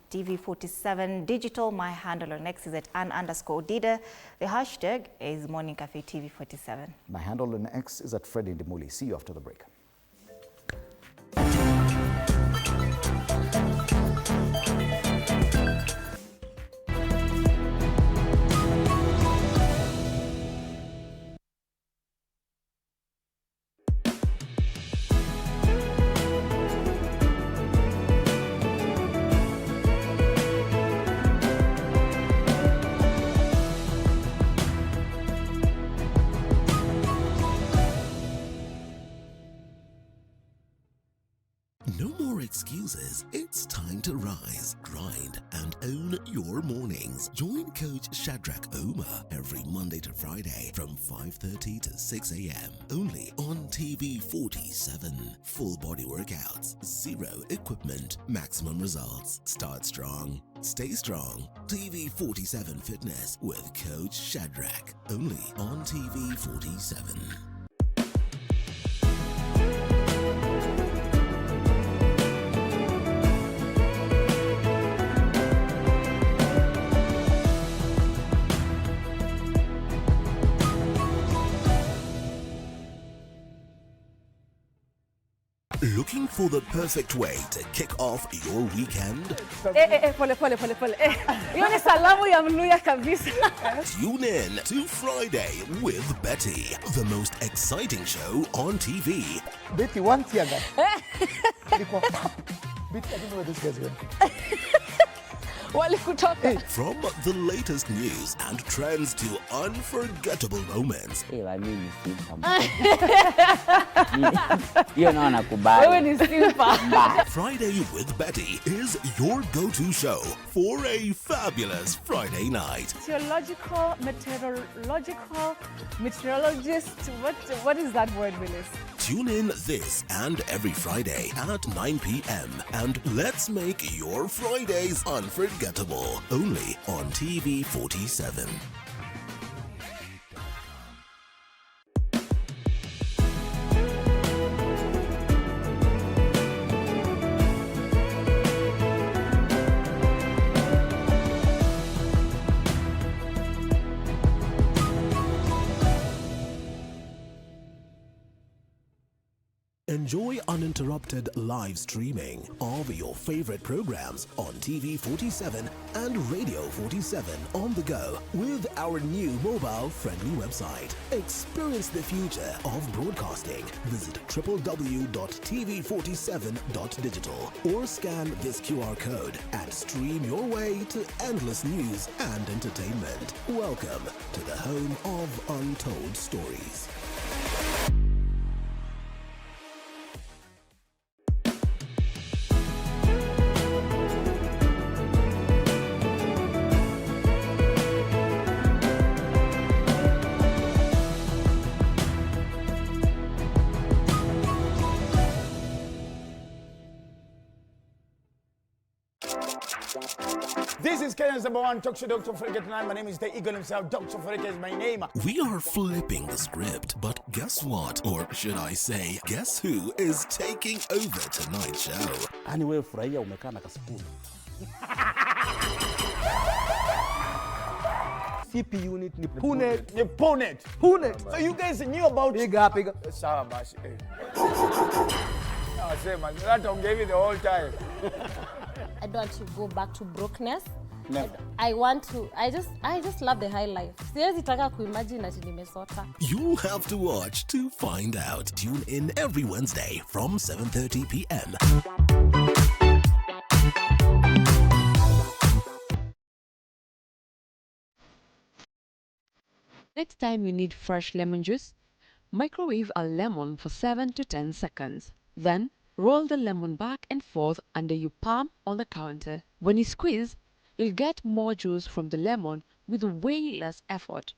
TV47 Digital. My handle on X is at @Ann_Dida. The hashtag is Morning Cafe TV47. My handle on X is at Freddy Ndimuli. See you after the break. No more excuses. It's time to rise, grind, and own your mornings. Join Coach Shadrach Omer every Monday to Friday from 5:30 to 6 a.m. only on TV47. Full body workouts, zero equipment, maximum results. Start strong, stay strong. TV47 Fitness with Coach Shadrach only on TV47. Looking for the perfect way to kick off your weekend? Pole. Hiyo ni salamu ya Mluya kabisa. Tune in to Friday with Betty, the most exciting show on TV. Betty, once here, guys. Betty, I don't know where this guy's going. Walikutoka. From the latest news and trends to unforgettable moments. Mimi ni simpa. Hiyo naona nakubali. Wewe ni simpa. Friday with Betty is your go-to show for a fabulous Friday night. Theological, meteorologist. What is that word, Willis? Tune in this and every Friday at 9 p.m. and let's make your Fridays unforgettable. Only on TV47. Enjoy uninterrupted live streaming of your favorite programs on TV47 and Radio 47 on the go with our new mobile-friendly website. Experience the future of broadcasting. Visit www.tv47.digital or scan this QR code and stream your way to endless news and entertainment. Welcome to the home of untold stories. This is Kenya's #1 talk show, Dr. Frederick tonight. My name is the Eagle himself. Dr. Frederick is my name. We are flipping the script, but guess what? Or should I say, guess who is taking over tonight's show? Yaani wewe furahia umekaa na kasipuni. CP unit ni Punet. Ni Punet. Punet. So you guys knew about Piga. Sawa basi. Sema, that I'm giving the whole time. I don't want to go back to brokenness. Never. I just love the high life. Siwezi taka kuimagine ati nimesota. You have to watch to find out. Tune in every Wednesday from 7:30 p.m. Next time you need fresh lemon juice, microwave a lemon for 7 to 10 seconds. Then roll the lemon back and forth under your palm on the counter. When you squeeze, you'll get more juice from the lemon with way less effort.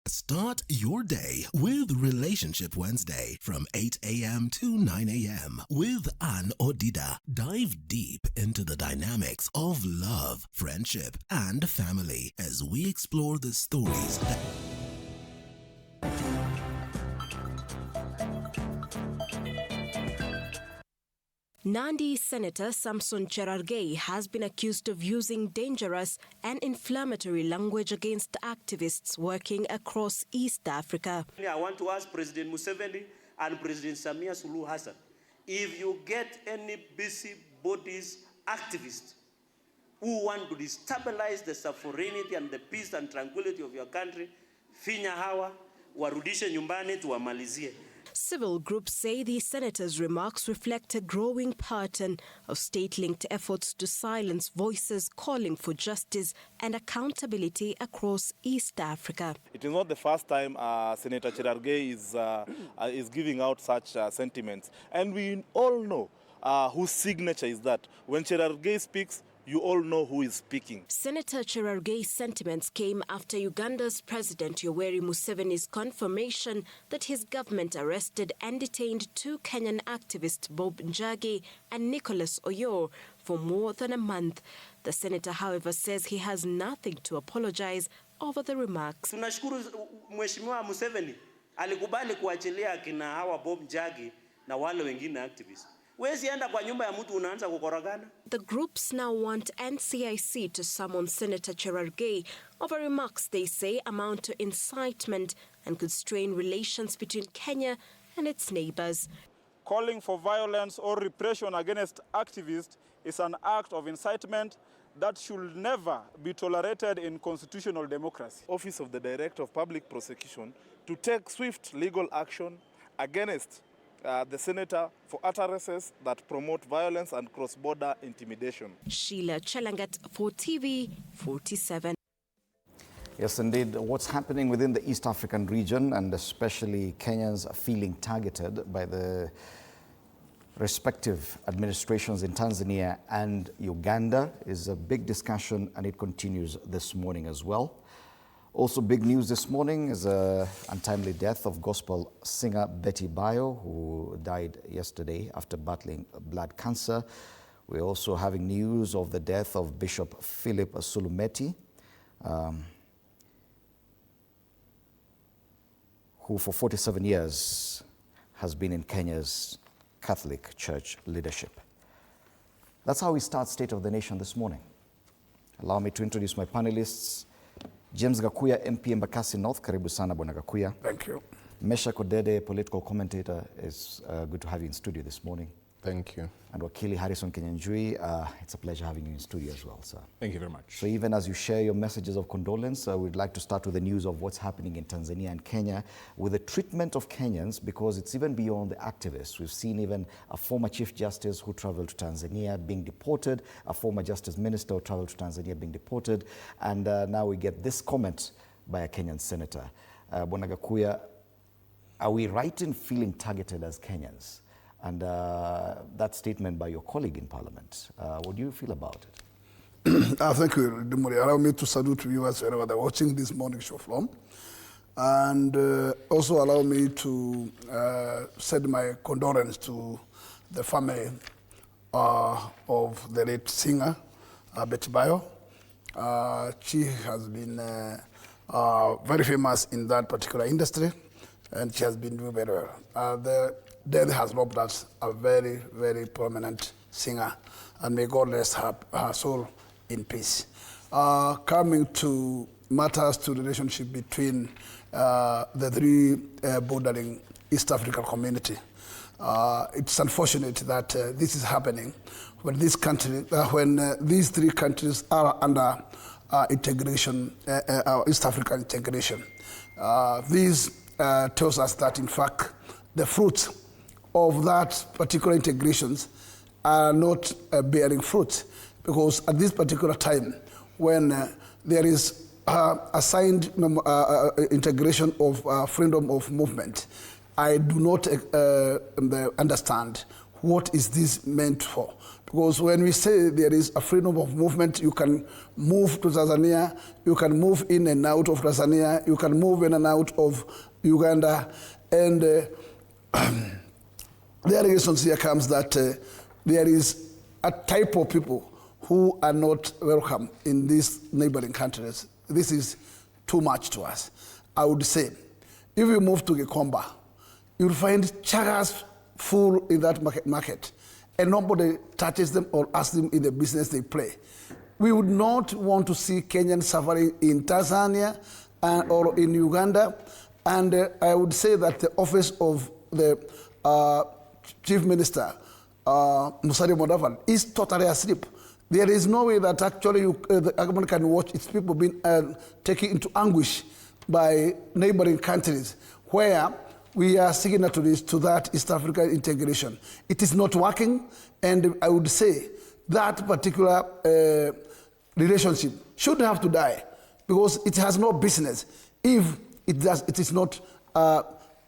Start your day with Relationship Wednesday from 8 a.m. to 9 a.m. with Ann Odida. Dive deep into the dynamics of love, friendship, and family as we explore the stories that Nandi Senator Samson Cherargei has been accused of using dangerous and inflammatory language against activists working across East Africa. I want to ask President Museveni and President Samia Suluhu Hassan, if you get any busybodies activists who want to destabilize the sovereignty and the peace and tranquility of your country, finya hawa, warudishe nyumbani tuwamalizie. Civil groups say the senator's remarks reflect a growing pattern of state-linked efforts to silence voices calling for justice and accountability across East Africa. It is not the first time Senator Cherargei is giving out such sentiments. And we all know whose signature is that. When Cherargei speaks, you all know who is speaking. Senator Cherargei's sentiments came after Uganda's President Yoweri Museveni's confirmation that his government arrested and detained two Kenyan activists, Bob Njagi and Nicholas Oyo, for more than a month. The senator, however, says he has nothing to apologize over the remarks. Tunashukuru Mheshimiwa Museveni alikubali kuachilia kina hawa Bob Njagi na wale wengine activists. The groups now want NCIC to summon Senator Cherargei over remarks they say amount to incitement and could strain relations between Kenya and its neighbors. Calling for violence or repression against activists is an act of incitement that should never be tolerated in constitutional democracy. Office of the Director of Public Prosecution to take swift legal action against the senator for utterances that promote violence and cross-border intimidation. Sheila Chelangat for TV 47. Yes, indeed. What's happening within the East African region, and especially Kenyans, are feeling targeted by the respective administrations in Tanzania and Uganda is a big discussion, and it continues this morning as well. Also, big news this morning is the untimely death of gospel singer Betty Bayo, who died yesterday after battling blood cancer. We're also having news of the death of Bishop Philip Sulumeti, who for 47 years has been in Kenya's Catholic Church leadership. That's how we start State of the Nation this morning. Allow me to introduce my panelists. James Gakuya, MP Embakasi North. Karibu sana Bwana Gakuya. Thank you. Mesha Kodede, political commentator. It's good to have you in studio this morning. Thank you. And Wakili Harrison Kenyanjui, it's a pleasure having you in studio as well, sir. Thank you very much. So even as you share your messages of condolence, we'd like to start with the news of what's happening in Tanzania and Kenya with the treatment of Kenyans, because it's even beyond the activists. We've seen even a former Chief Justice who traveled to Tanzania being deported, a former Justice Minister who traveled to Tanzania being deported, and now we get this comment by a Kenyan senator. Bwana Gakuya, are we right in feeling targeted as Kenyans? And that statement by your colleague in Parliament, what do you feel about it? Thank you, Dumuri. Allow me to salute viewers wherever they're watching this morning show from. And also allow me to send my condolence to the family of the late singer, Betty Bayo. She has been very famous in that particular industry, and she has been doing very well. The death has robbed us a very, very prominent singer, and may God rest her soul in peace. Coming to matters to the relationship between the three bordering East African community. It's unfortunate that this is happening when this country, when these three countries are under integration, East African integration. This tells us that, in fact, the fruits of that particular integrations are not bearing fruit, because at this particular time, when there is assigned integration of freedom of movement, I do not understand what is this meant for. Because when we say there is a freedom of movement, you can move to Tanzania, you can move in and out of Tanzania, you can move in and out of Uganda, and the allegations here comes that there is a type of people who are not welcome in these neighboring countries. This is too much to us. I would say, if you move to Gikomba, you'll find chagas full in that market, and nobody touches them or asks them in the business they play. We would not want to see Kenyans suffering in Tanzania or in Uganda, and I would say that the office of the Chief Minister, Musalia Mudavadi, is totally asleep. There is no way that actually the government can watch its people being taken into anguish by neighboring countries where we are signatories to that East African integration. It is not working, and I would say that particular relationship should have to die, because it has no business if it is not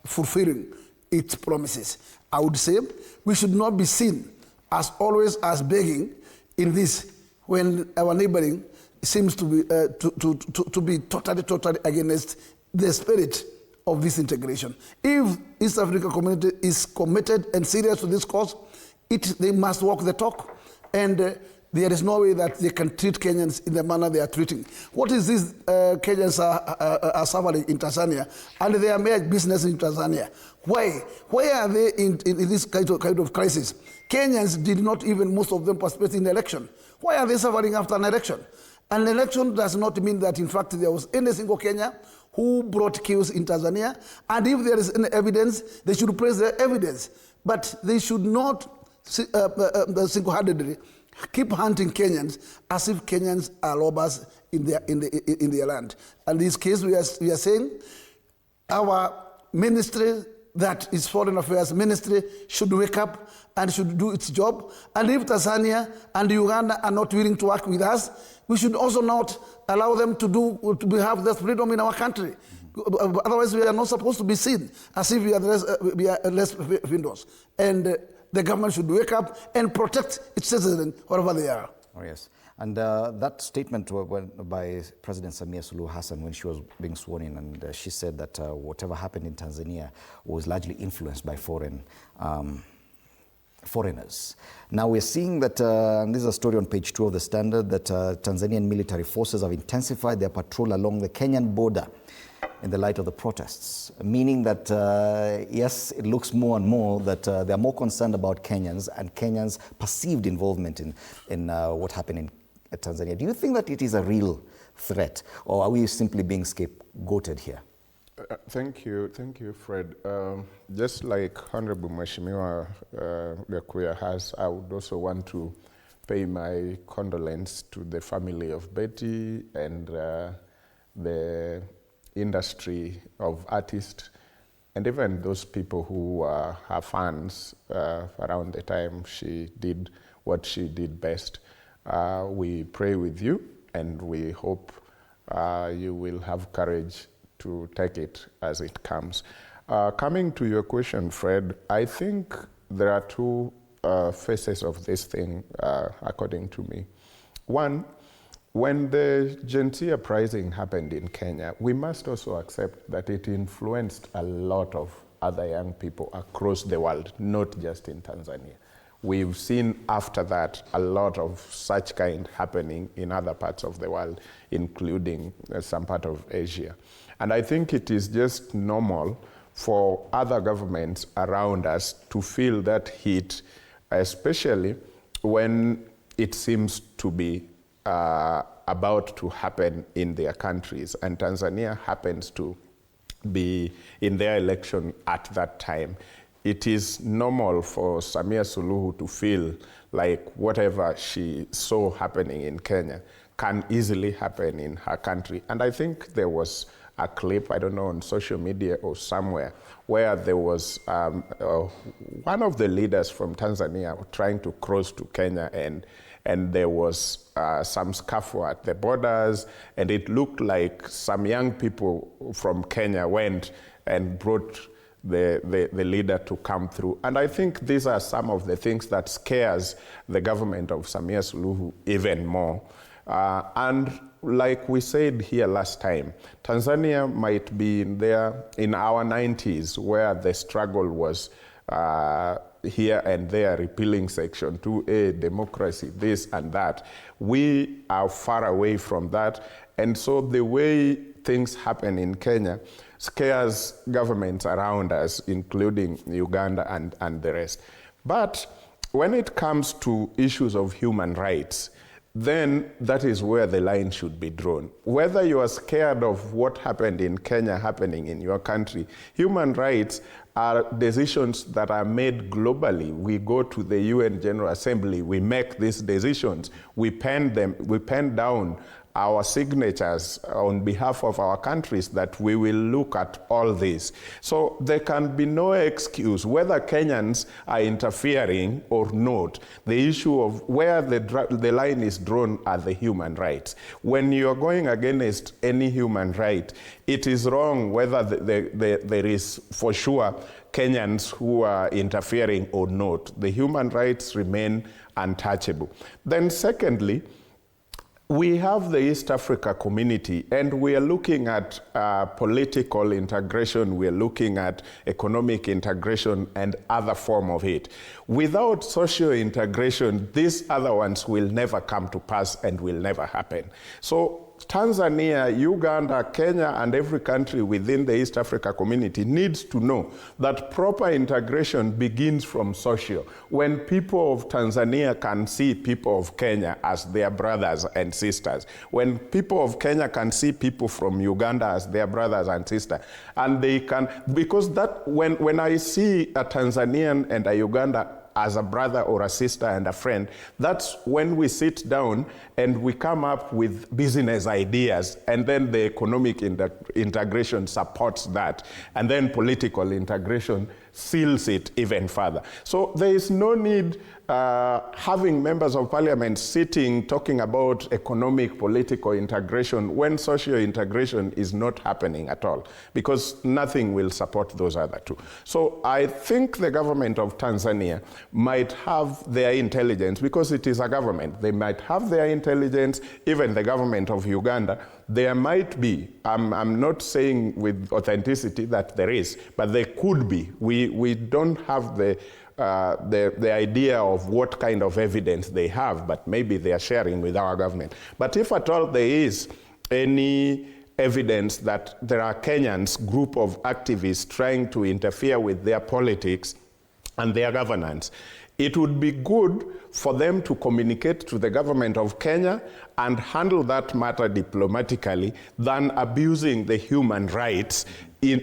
fulfilling its promises. I would say we should not be seen as always as begging in this, when our neighboring seems to be totally against the spirit of this integration. If East African community is committed and serious to this cause, they must walk the talk, and there is no way that they can treat Kenyans in the manner they are treating. What is this Kenyans are suffering in Tanzania, and they are made business in Tanzania? Why? Why are they in this kind of crisis? Kenyans did not even, most of them, participate in the election. Why are they suffering after an election? An election does not mean that, in fact, there was any single Kenyan who brought chaos in Tanzania, and if there is any evidence, they should praise the evidence. But they should not single-handedly keep hunting Kenyans as if Kenyans are robbers in their land. And in this case, we are saying our ministry, that is Foreign Affairs Ministry, should wake up and should do its job. And if Tanzania and Uganda are not willing to work with us, we should also not allow them to have that freedom in our country. Otherwise, we are not supposed to be seen as if we are less windows. And the government should wake up and protect its citizens wherever they are. Oh, yes. And that statement by President Samia Suluhu Hassan when she was being sworn in, and she said that whatever happened in Tanzania was largely influenced by foreigners. Now we're seeing that, and this is a story on page 2 of the Standard, that Tanzanian military forces have intensified their patrol along the Kenyan border in the light of the protests, meaning that, yes, it looks more and more that they are more concerned about Kenyans and Kenyans' perceived involvement in what happened in Tanzania. Do you think that it is a real threat, or are we simply being scapegoated here? Thank you, Fred. Just like Honorable Mheshimiwa Gakuya has, I would also want to pay my condolence to the family of Betty and the industry of artists, and even those people who were her fans around the time she did what she did best. We pray with you, and we hope you will have courage to take it as it comes. Coming to your question, Fred, I think there are two faces of this thing, according to me. One, When the Gen Z uprising happened in Kenya, we must also accept that it influenced a lot of other young people across the world, not just in Tanzania. We've seen after that a lot of such kind happening in other parts of the world, including some part of Asia. And I think it is just normal for other governments around us to feel that heat, especially when it seems to be about to happen in their countries, and Tanzania happens to be in their election at that time. It is normal for Samia Suluhu to feel like whatever she saw happening in Kenya can easily happen in her country. And I think there was a clip, I don't know, on social media or somewhere, where there was one of the leaders from Tanzania trying to cross to Kenya, and there was some scuffle at the borders, and it looked like some young people from Kenya went and brought the leader to come through. And I think these are some of the things that scares the government of Samia Suluhu even more. And like we said here last time, Tanzania might be in our 90s, where the struggle was here and there, repealing Section 2A, democracy, this and that. We are far away from that. And so the way things happen in Kenya scares governments around us, including Uganda and the rest. But when it comes to issues of human rights, then that is where the line should be drawn. Whether you are scared of what happened in Kenya happening in your country, human rights are decisions that are made globally. We go to the UN General Assembly, we make these decisions, we pen down our signatures on behalf of our countries that we will look at all this. So there can be no excuse whether Kenyans are interfering or not. The issue of where the line is drawn are the human rights. When you're going against any human right, it is wrong whether there is for sure Kenyans who are interfering or not. The human rights remain untouchable. Then secondly, we have the East Africa community, and we are looking at political integration, we are looking at economic integration and other form of it. Without social integration, these other ones will never come to pass and will never happen. So Tanzania, Uganda, Kenya, and every country within the East Africa community needs to know that proper integration begins from social. When people of Tanzania can see people of Kenya as their brothers and sisters, when people of Kenya can see people from Uganda as their brothers and sisters, and they can, because that, when I see a Tanzanian and a Uganda as a brother or a sister and a friend, that's when we sit down and we come up with business ideas, and then the economic integration supports that, and then political integration seals it even further. So there is no need having members of parliament sitting talking about economic political integration when social integration is not happening at all, because nothing will support those other two. So I think the government of Tanzania might have their intelligence, because it is a government. They might have their intelligence. Even the government of Uganda, there might be, I'm not saying with authenticity that there is, but there could be. We don't have the idea of what kind of evidence they have, but maybe they are sharing with our government. But if at all there is any evidence that there are Kenyans, group of activists trying to interfere with their politics and their governance, it would be good for them to communicate to the government of Kenya and handle that matter diplomatically than abusing the human rights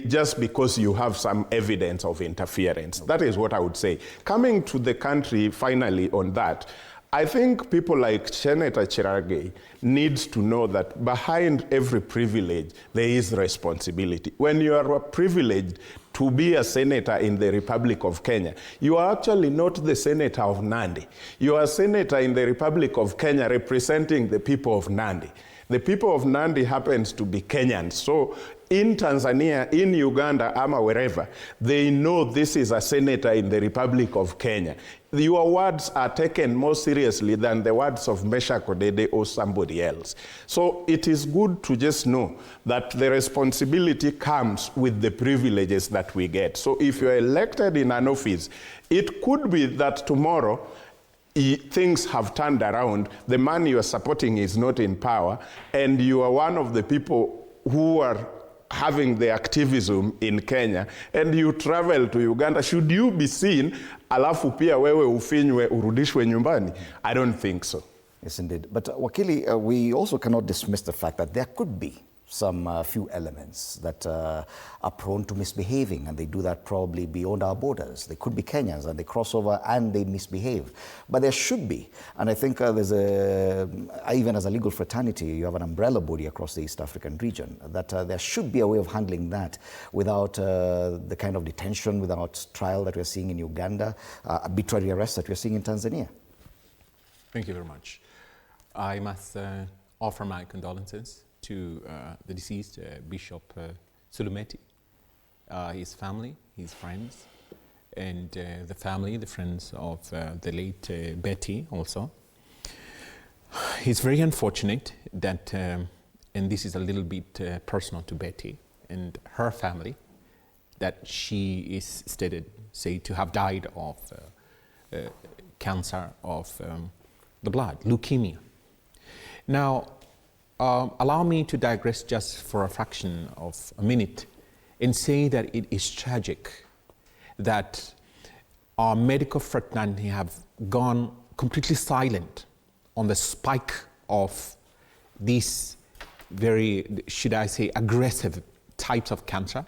just because you have some evidence of interference. That is what I would say. Coming to the country finally on that, I think people like Senator Cherargei needs to know that behind every privilege, there is responsibility. When you are privileged to be a senator in the Republic of Kenya, you are actually not the senator of Nandi. You are a senator in the Republic of Kenya representing the people of Nandi. The people of Nandi happens to be Kenyans. So in Tanzania, in Uganda, ama wherever, they know this is a senator in the Republic of Kenya. Your words are taken more seriously than the words of Mesha Kodede or somebody else. So it is good to just know that the responsibility comes with the privileges that we get. So if you're elected in an office, it could be that tomorrow things have turned around, the man you are supporting is not in power, and you are one of the people who are having the activism in Kenya, and you travel to Uganda. Should you be seen, alafu pia wewe ufinywe urudishwe nyumbani? I don't think so. Yes, indeed. But Wakili, we also cannot dismiss the fact that there could be some few elements that are prone to misbehaving, and they do that probably beyond our borders. They could be Kenyans, and they cross over and they misbehave. But there should be, and I think there's even as a legal fraternity, you have an umbrella body across the East African region, that there should be a way of handling that without the kind of detention, without trial that we're seeing in Uganda, arbitrary arrests that we're seeing in Tanzania. Thank you very much. I must offer my condolences to the deceased Bishop Sulumeti, his family, his friends, and the family, the friends of the late Betty also. It's very unfortunate that, and this is a little bit personal to Betty and her family, that she is said to have died of cancer of the blood, leukemia. Now, allow me to digress just for a fraction of a minute and say that it is tragic that our medical fraternity have gone completely silent on the spike of these very, should I say, aggressive types of cancer.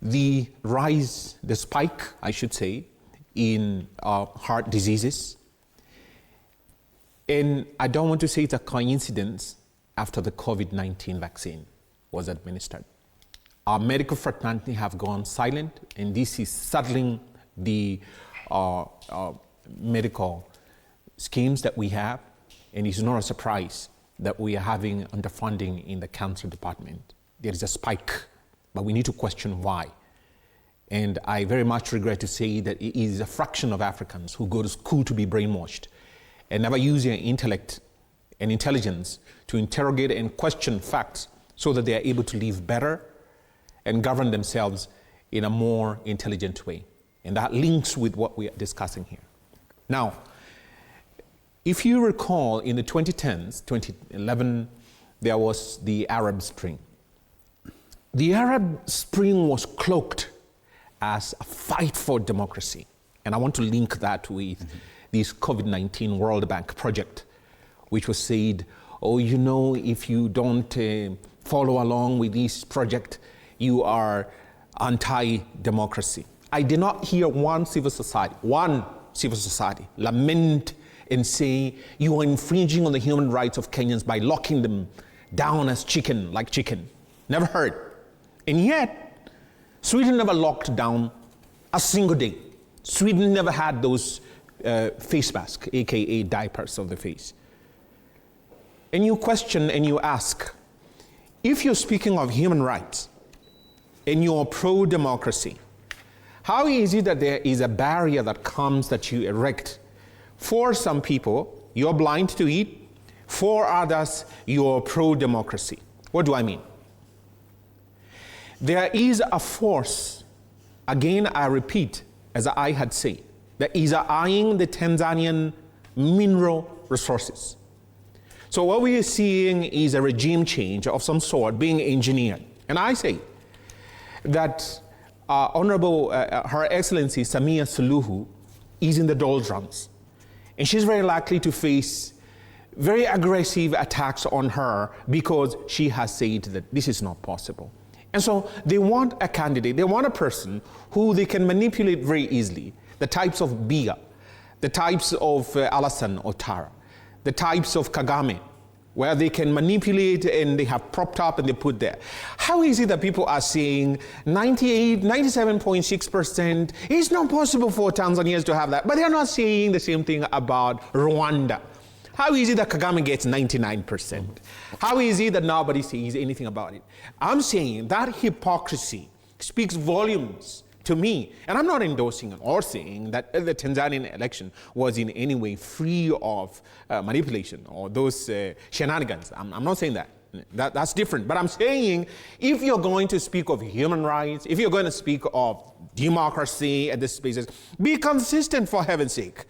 The rise, the spike, I should say, in heart diseases. And I don't want to say it's a coincidence after the COVID-19 vaccine was administered. Our medical fraternity have gone silent, and this is settling the medical schemes that we have, and it's not a surprise that we are having underfunding in the cancer department. There is a spike, but we need to question why. And I very much regret to say that it is a fraction of Africans who go to school to be brainwashed and never use their intellect and intelligence to interrogate and question facts so that they are able to live better and govern themselves in a more intelligent way. And that links with what we are discussing here. Now, if you recall, in the 2010s, 2011, there was the Arab Spring. The Arab Spring was cloaked as a fight for democracy. And I want to link that with this COVID-19 World Bank project, which was said, oh, you know, if you don't follow along with this project, you are anti-democracy. I did not hear one civil society lament and say, you are infringing on the human rights of Kenyans by locking them down as chicken, like chicken. Never heard. And yet, Sweden never locked down a single day. Sweden never had those face masks, aka diapers of the face. And you question and you ask, if you're speaking of human rights and you're pro-democracy, how is it that there is a barrier that comes that you erect? For some people, you're blind to it. For others, you're pro-democracy. What do I mean? There is a force, again I repeat, as I had said, that is eyeing the Tanzanian mineral resources. So what we are seeing is a regime change of some sort being engineered. And I say that Honorable Her Excellency Samia Suluhu is in the doldrums. And she's very likely to face very aggressive attacks on her because she has said that this is not possible. And so they want a candidate, they want a person who they can manipulate very easily. The types of Biya, the types of Alassane Ouattara, the types of Kagame, where they can manipulate and they have propped up and they put there. How is it that people are saying 97.6%, it's not possible for Tanzanians to have that, but they're not saying the same thing about Rwanda, How is it that Kagame gets 99%? How is it that nobody says anything about it? I'm saying that hypocrisy speaks volumes to me. And I'm not endorsing or saying that the Tanzanian election was in any way free of manipulation or those shenanigans. I'm not saying that. That's different. But I'm saying if you're going to speak of human rights, if you're going to speak of democracy at this spaces, be consistent for heaven's sake.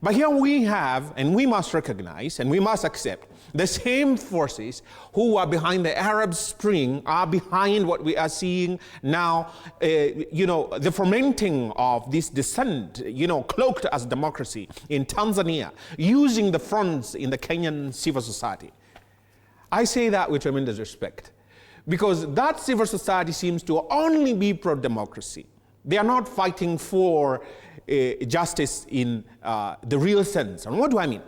But here we have, and we must recognize, and we must accept, the same forces who are behind the Arab Spring are behind what we are seeing now, the fermenting of this dissent, cloaked as democracy in Tanzania, using the fronts in the Kenyan civil society. I say that with tremendous respect, because that civil society seems to only be pro-democracy. They are not fighting for justice in the real sense. And what do I mean?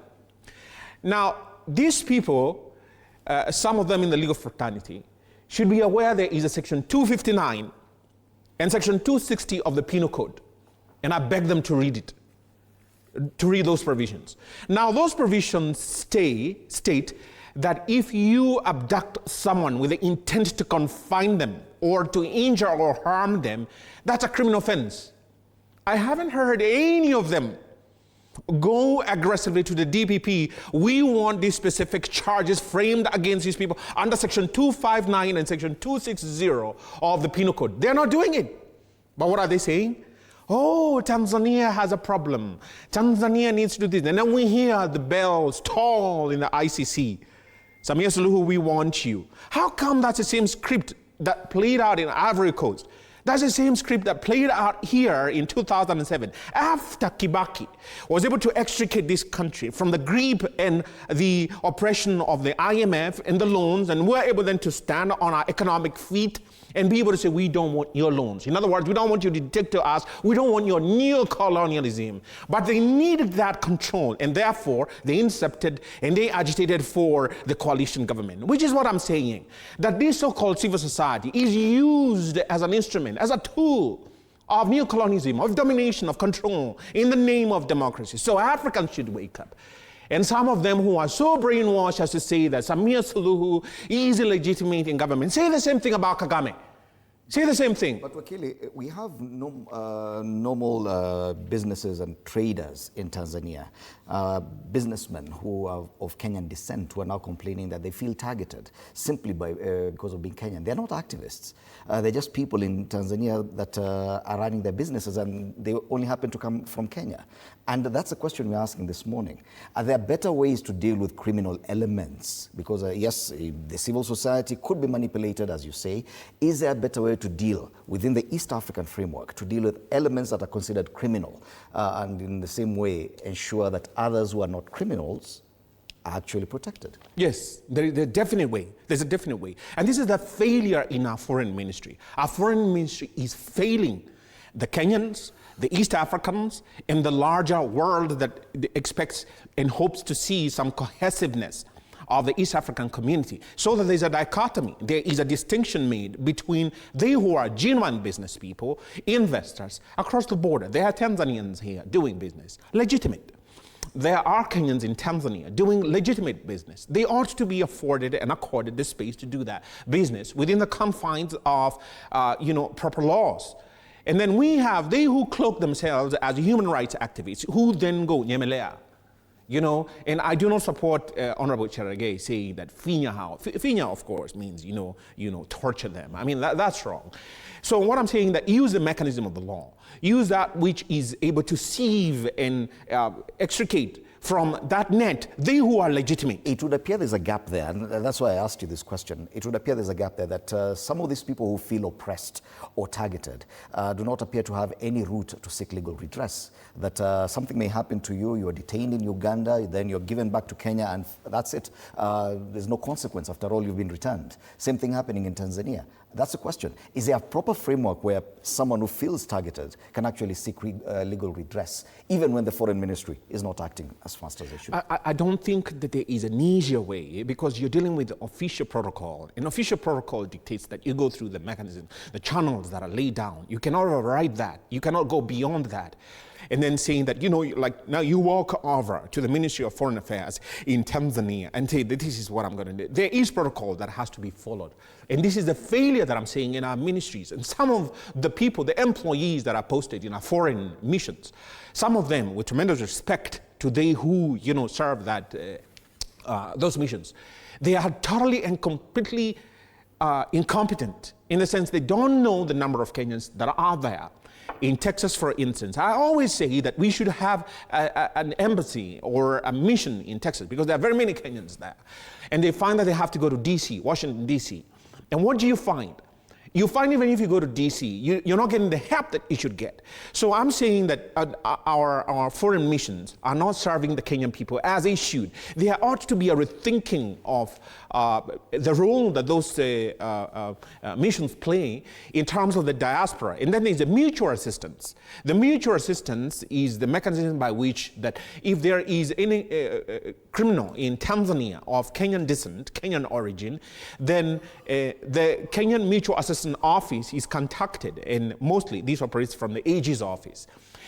Now, these people, some of them in the legal fraternity, should be aware there is a section 259 and section 260 of the Penal Code. And I beg them to read it, to read those provisions. Now, those provisions state that if you abduct someone with the intent to confine them or to injure or harm them, that's a criminal offense. I haven't heard any of them go aggressively to the DPP. We want these specific charges framed against these people under section 259 and section 260 of the Penal Code. They're not doing it. But what are they saying? Oh, Tanzania has a problem. Tanzania needs to do this. And then we hear the bells toll in the ICC. Samia Suluhu, we want you. How come that's the same script that played out in Ivory Coast? That's the same script that played out here in 2007 after Kibaki was able to extricate this country from the grip and the oppression of the IMF and the loans, and we're able then to stand on our economic feet and be able to say, we don't want your loans. In other words, we don't want you to dictate to us. We don't want your neo-colonialism. But they needed that control, and therefore they incepted and they agitated for the coalition government, which is what I'm saying, that this so-called civil society is used as an instrument, as a tool of neo-colonialism, of domination, of control in the name of democracy. So Africans should wake up. And some of them who are so brainwashed as to say that Samia Suluhu is illegitimate in government, say the same thing about Kagame. Say the same thing. But Wakili, we have normal businesses and traders in Tanzania, businessmen who are of Kenyan descent who are now complaining that they feel targeted simply because of being Kenyan. They're not activists. They're just people in Tanzania that are running their businesses, and they only happen to come from Kenya. And that's the question we're asking this morning. Are there better ways to deal with criminal elements? Because yes, the civil society could be manipulated, as you say. Is there a better way to deal within the East African framework to deal with elements that are considered criminal, and in the same way ensure that others who are not criminals are actually protected? Yes, there's a definite way. There's a definite way. And this is the failure in our foreign ministry. Our foreign ministry is failing the Kenyans, the East Africans, and the larger world that expects and hopes to see some cohesiveness of the East African community, so that there's a dichotomy. There is a distinction made between they who are genuine business people, investors across the border. There are Tanzanians here doing business, legitimate. There are Kenyans in Tanzania doing legitimate business. They ought to be afforded and accorded the space to do that business within the confines of proper laws. And then we have they who cloak themselves as human rights activists, who then go nyemelea. And I do not support Honorable Cherargei saying that finya, of course, means, torture them. I mean, that's wrong. So what I'm saying that use the mechanism of the law, use that which is able to sieve and extricate from that net, they who are legitimate. It would appear there's a gap there, and that's why I asked you this question. It would appear there's a gap there that some of these people who feel oppressed or targeted do not appear to have any route to seek legal redress. That something may happen to you, you're detained in Uganda, then you're given back to Kenya, and that's it. There's no consequence. After all, you've been returned. Same thing happening in Tanzania. That's the question. Is there a proper framework where someone who feels targeted can actually seek legal redress, even when the foreign ministry is not acting as fast as they should? I don't think that there is an easier way, because you're dealing with the official protocol. And official protocol dictates that you go through the mechanism, the channels that are laid down. You cannot override that. You cannot go beyond that. and then saying that, like now you walk over to the Ministry of Foreign Affairs in Tanzania and say that this is what I'm going to do. There is protocol that has to be followed. And this is the failure that I'm seeing in our ministries. And some of the people, the employees that are posted in our foreign missions, some of them, with tremendous respect to they who, serve that those missions, they are totally and completely incompetent in the sense they don't know the number of Kenyans that are there. In Texas, for instance, I always say that we should have an embassy or a mission in Texas because there are very many Kenyans there. And they find that they have to go to DC, Washington, DC. And what do you find? You find even if you go to DC, you're not getting the help that you should get. So I'm saying that our foreign missions are not serving the Kenyan people as they should. There ought to be a rethinking of the role that those missions play in terms of the diaspora. And then there's the mutual assistance. The mutual assistance is the mechanism by which that if there is any criminal in Tanzania of Kenyan descent, Kenyan origin, then the Kenyan Mutual Assistance Office is contacted, and mostly this operates from the AG's office.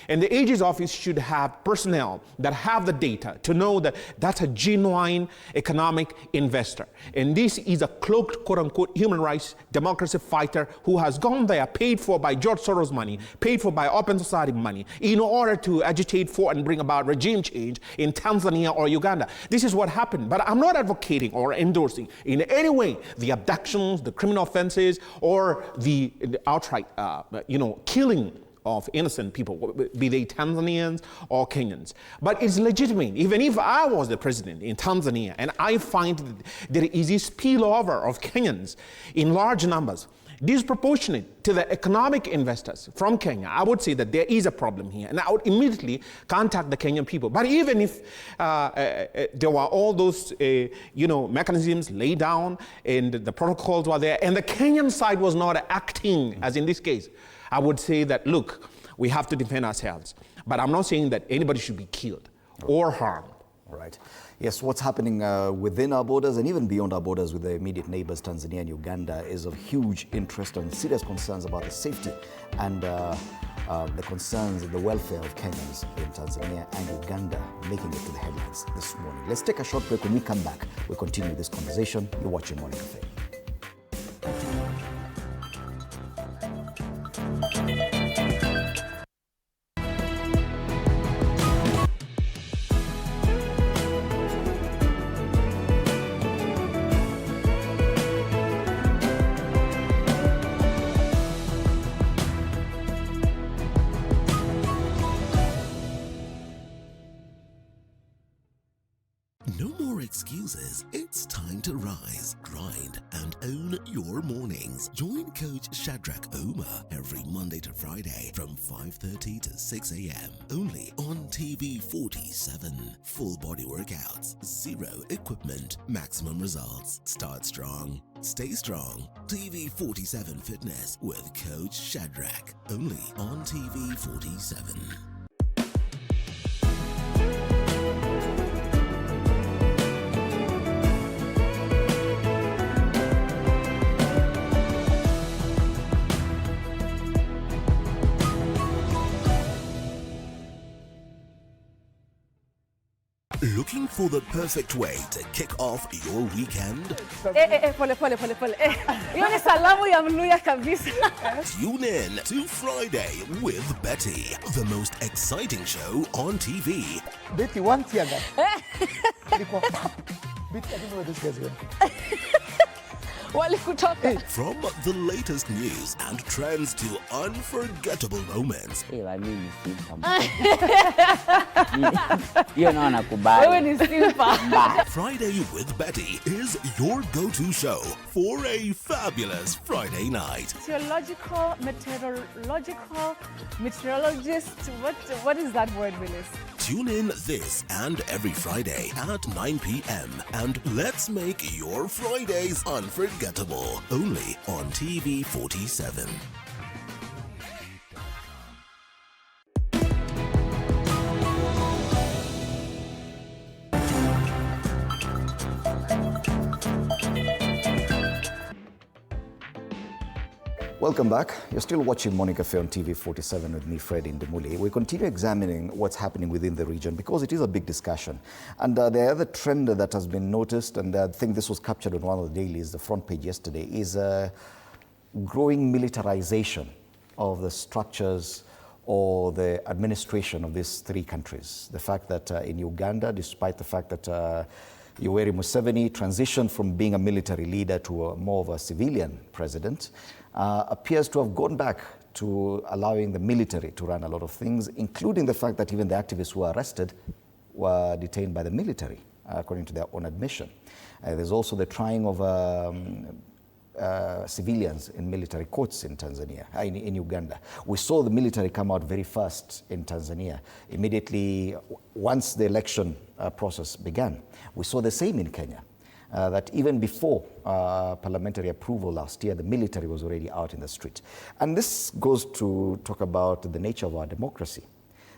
And the AG's office should have personnel that have the data to know that that's a genuine economic investor. And this is a cloaked, quote-unquote, human rights democracy fighter who has gone there, paid for by George Soros money, paid for by Open Society money, in order to agitate for and bring about regime change in Tanzania or Uganda. This is what happened. But I'm not advocating or endorsing in any way the abductions, the criminal offenses, or the outright, killing of innocent people, be they Tanzanians or Kenyans. But it's legitimate. Even if I was the president in Tanzania and I find that there is a spillover of Kenyans in large numbers, disproportionate to the economic investors from Kenya, I would say that there is a problem here. And I would immediately contact the Kenyan people. But even if there were all those mechanisms laid down and the protocols were there and the Kenyan side was not acting, as in this case, I would say that, look, we have to defend ourselves. But I'm not saying that anybody should be killed or harmed. All right. Yes, what's happening within our borders and even beyond our borders with the immediate neighbors, Tanzania and Uganda, is of huge interest and serious concerns about the safety and the concerns of the welfare of Kenyans in Tanzania and Uganda making it to the headlines this morning. Let's take a short break. When we come back, we'll continue this conversation. You're watching Morning Cafe. No more excuses. It's time to rise, grind, and own your mornings. Join Coach Shadrach Omer every Monday to Friday from 5:30 to 6 a.m. Only on TV 47. Full body workouts, zero equipment, maximum results. Start strong, stay strong. TV 47 Fitness with Coach Shadrach. Only on TV 47. Looking for the perfect way to kick off your weekend? Pole. Hiyo ni salamu ya Mluya kabisa. Tune in to Friday with Betty, the most exciting show on TV. Betty, one tear gas. Betty, I don't know where this guy's going. From the latest news and trends to unforgettable moments. Friday with Betty is your go-to show for a fabulous Friday night. Theological, meteorologist, what is that word, Willis? Tune in this and every Friday at 9 p.m. and let's make your Fridays unforgettable. Only on TV 47. Welcome back. You're still watching Morning Cafe on TV 47 with me, Fred Indemuli. We continue examining what's happening within the region because it is a big discussion. And the other trend that has been noticed, and I think this was captured on one of the dailies, the front page yesterday, is growing militarization of the structures or the administration of these three countries. The fact that in Uganda, despite the fact that Yoweri Museveni transitioned from being a military leader to more of a civilian president, appears to have gone back to allowing the military to run a lot of things, including the fact that even the activists who were arrested were detained by the military, according to their own admission. There's also the trying of civilians in military courts in Tanzania, in Uganda. We saw the military come out very fast in Tanzania, immediately once the election process began. We saw the same in Kenya. That even before parliamentary approval last year, the military was already out in the street. And this goes to talk about the nature of our democracy.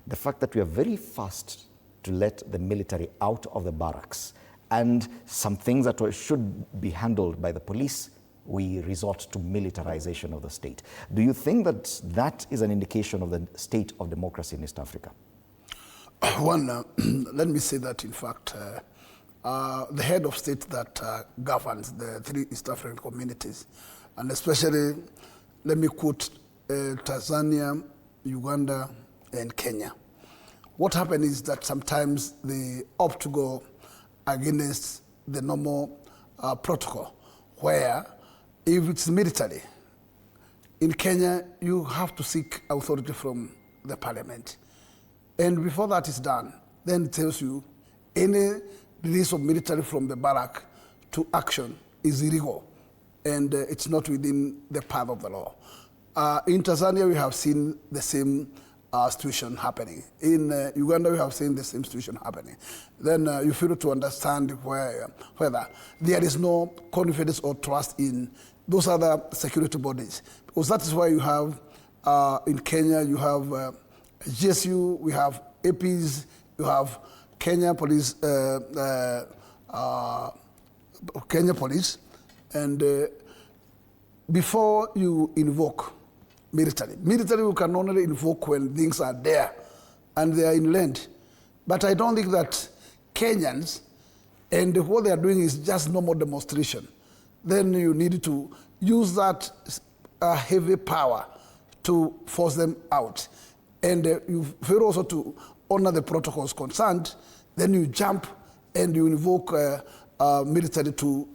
The fact that we are very fast to let the military out of the barracks, and some things that should be handled by the police, we resort to militarization of the state. Do you think that that is an indication of the state of democracy in East Africa? One, let me say that in fact, the head of state that governs the three East African communities, and especially, let me quote Tanzania, Uganda, and Kenya. What happened is that sometimes they opt to go against the normal protocol, where if it's military, in Kenya, you have to seek authority from the parliament. And before that is done, then it tells you any release of military from the barrack to action is illegal, and it's not within the path of the law. In Tanzania, we have seen the same situation happening. In Uganda, we have seen the same situation happening. Then you fail to understand whether there is no confidence or trust in those other security bodies. Because that is why you have, in Kenya, you have GSU, we have APs, you have Kenya Police, and before you invoke military you can only invoke when things are there and they are inland. But I don't think that Kenyans, and what they are doing is just normal demonstration. Then you need to use that heavy power to force them out. And you fail also to honor the protocols concerned, then you jump and you invoke military to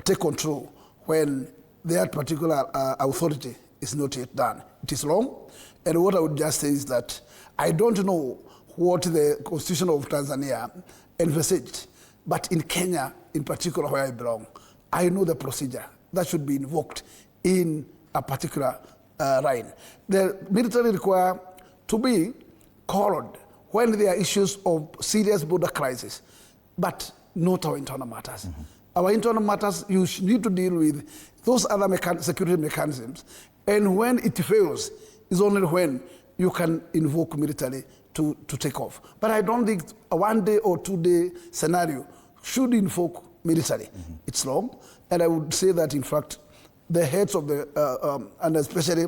take control when that particular authority is not yet done. It is wrong. And what I would just say is that I don't know what the Constitution of Tanzania envisaged, but in Kenya, in particular where I belong, I know the procedure that should be invoked in a particular line. The military require to be called when there are issues of serious border crisis, but not our internal matters. Mm-hmm. Our internal matters, you need to deal with those other security mechanisms. And when it fails, is only when you can invoke military to take off. But I don't think a 1 day or 2 day scenario should invoke military. Mm-hmm. It's wrong. And I would say that, in fact, the heads of the, and especially,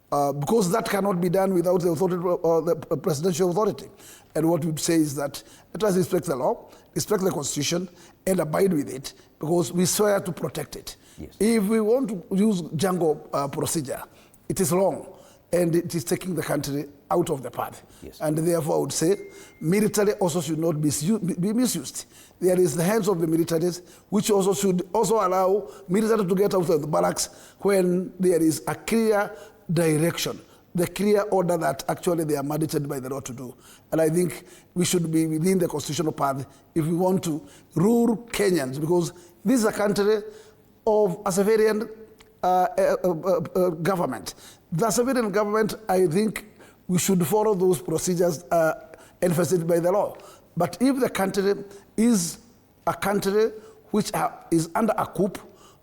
because that cannot be done without the authority or the presidential authority. And what we would say is that let us respect the law, respect the Constitution, and abide with it, because we swear to protect it. Yes. If we want to use jungle procedure, it is wrong, and it is taking the country out of the path. Yes. And therefore, I would say military also should not be misused. There is the hands of the militaries, which also should also allow military to get out of the barracks when there is a clear direction, the clear order that actually they are mandated by the law to do. And I think we should be within the constitutional path if we want to rule Kenyans, because this is a country of a civilian government. The civilian government, I think we should follow those procedures enforced by the law. But if the country is a country which is under a coup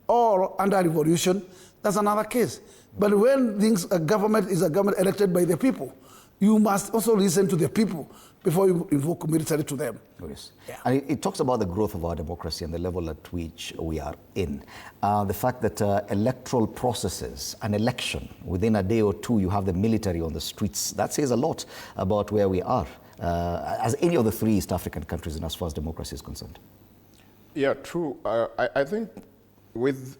or under a revolution, that's another case. But when a government is a government elected by the people, You must also listen to the people before you invoke military to them. Yes. Yeah. And it talks about the growth of our democracy and the level at which we are in. The fact that electoral processes, an election, within a day or two, you have the military on the streets. That says a lot about where we are, as any of the three East African countries in as far as democracy is concerned. Yeah, true. I think with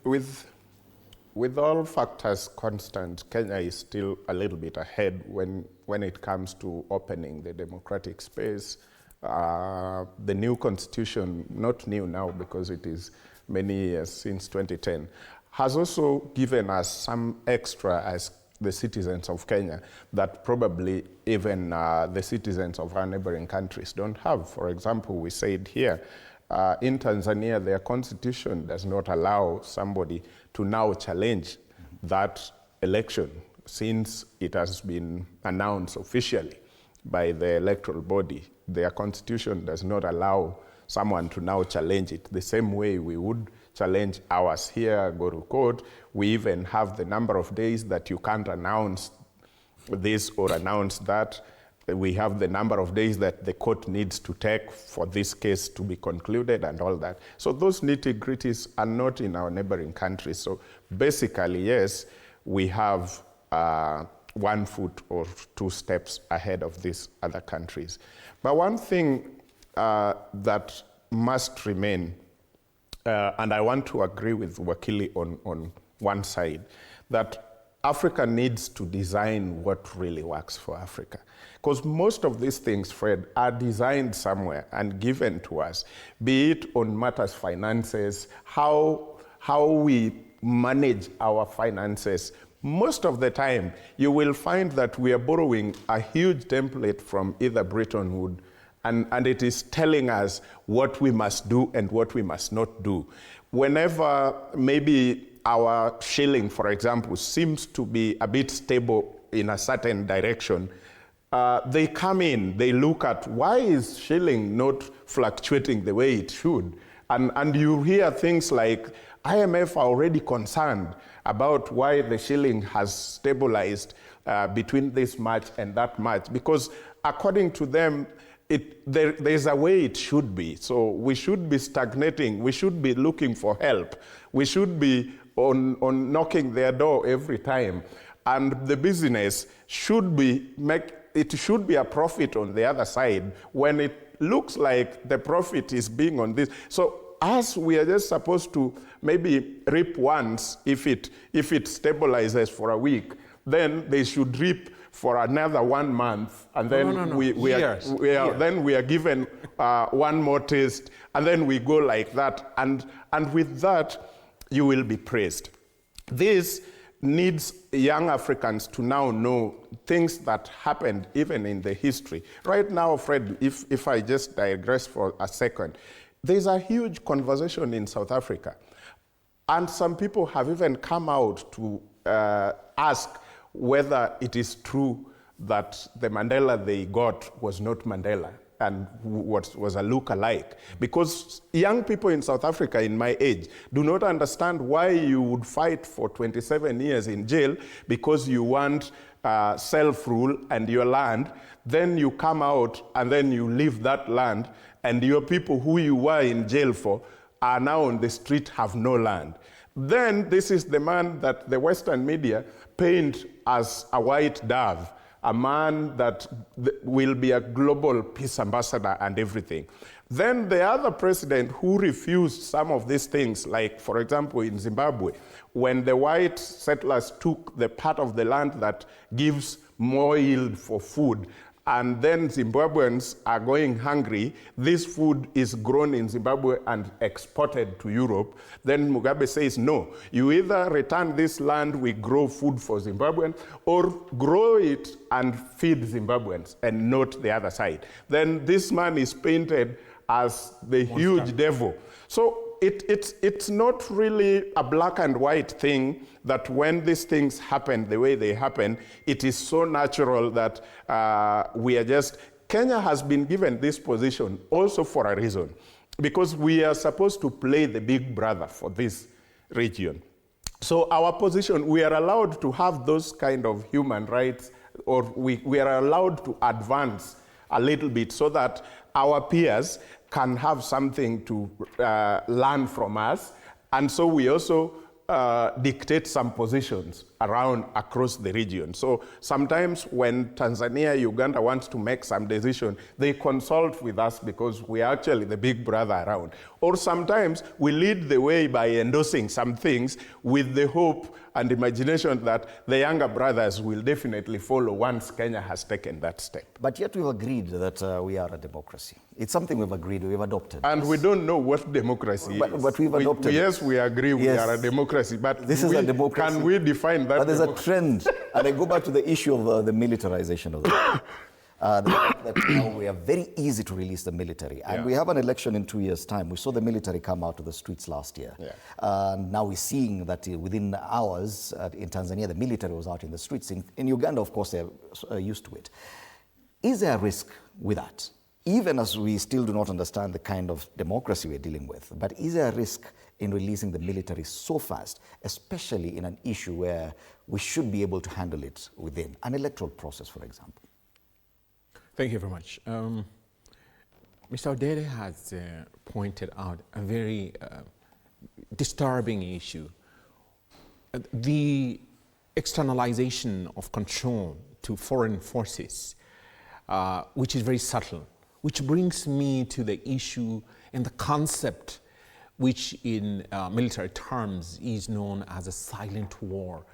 all factors constant, Kenya is still a little bit ahead when it comes to opening the democratic space. The new constitution, not new now because it is many years since 2010, has also given us some extra as the citizens of Kenya that probably even the citizens of our neighboring countries don't have. For example, we said here, in Tanzania, their constitution does not allow somebody to now challenge that election since it has been announced officially by the electoral body. Their constitution does not allow someone to now challenge it the same way we would challenge ours here, go to court. We even have the number of days that you can't announce this or announce that. We have the number of days that the court needs to take for this case to be concluded and all that. So those nitty-gritties are not in our neighboring countries. So basically, yes, we have 1 foot or 2 steps ahead of these other countries. But one thing that must remain, and I want to agree with Wakili on one side, that Africa needs to design what really works for Africa. Because most of these things, Fred, are designed somewhere and given to us, be it on matters finances, how we manage our finances. Most of the time, you will find that we are borrowing a huge template from either Bretton Woods, and it is telling us what we must do and what we must not do. Whenever maybe our shilling, for example, seems to be a bit stable in a certain direction, they come in, they look at why is shilling not fluctuating the way it should? And you hear things like, IMF are already concerned about why the shilling has stabilized between this much and that much, because according to them, there's a way it should be. So we should be stagnating, we should be looking for help, we should be on knocking their door every time. And the business should be it should be a profit on the other side when it looks like the profit is being on this. So us, we are just supposed to maybe reap once if it stabilizes for a week, then they should reap for another 1 month, and then we are given 1 more taste, and then we go like that, and with that you will be praised. This needs young Africans to now know things that happened even in the history. Right now, Fred, if I just digress for a second, there's a huge conversation in South Africa, and some people have even come out to ask whether it is true that the Mandela they got was not Mandela and was a look-alike. Because young people in South Africa in my age do not understand why you would fight for 27 years in jail because you want self-rule and your land. Then you come out and then you leave that land, and your people who you were in jail for are now on the street, have no land. Then this is the man that the Western media paint as a white dove, a man that will be a global peace ambassador and everything. Then the other president who refused some of these things, like for example in Zimbabwe, when the white settlers took the part of the land that gives more yield for food, and then Zimbabweans are going hungry, this food is grown in Zimbabwe and exported to Europe, then Mugabe says, no, you either return this land, we grow food for Zimbabweans, or grow it and feed Zimbabweans, and not the other side. Then this man is painted as the huge devil. So it's not really a black and white thing that when these things happen the way they happen, it is so natural that we are just... Kenya has been given this position also for a reason, because we are supposed to play the big brother for this region. So our position, we are allowed to have those kind of human rights or we are allowed to advance a little bit so that our peers can have something to learn from us. And so we also dictate some positions around across the region. So sometimes when Tanzania, Uganda wants to make some decision, they consult with us because we are actually the big brother around. Or sometimes we lead the way by endorsing some things with the hope and imagination that the younger brothers will definitely follow once Kenya has taken that step. But yet we've agreed that we are a democracy. It's something we've agreed, we've adopted. And we don't know what democracy is. But we've adopted. Yes, we agree we are a democracy, but this is a democracy. Can we define that? But there's a trend, and I go back to the issue of the militarization of that now we are very easy to release the military. And we have an election in 2 years' time. We saw the military come out to the streets last year. Now we're seeing that within hours in Tanzania, the military was out in the streets. In Uganda, of course, they're used to it. Is there a risk with that? Even as we still do not understand the kind of democracy we're dealing with, but is there a risk in releasing the military so fast, especially in an issue where we should be able to handle it within an electoral process, for example? Thank you very much. Mr. Odede has pointed out a very disturbing issue. The externalization of control to foreign forces, which is very subtle, which brings me to the issue and the concept which in military terms is known as a silent war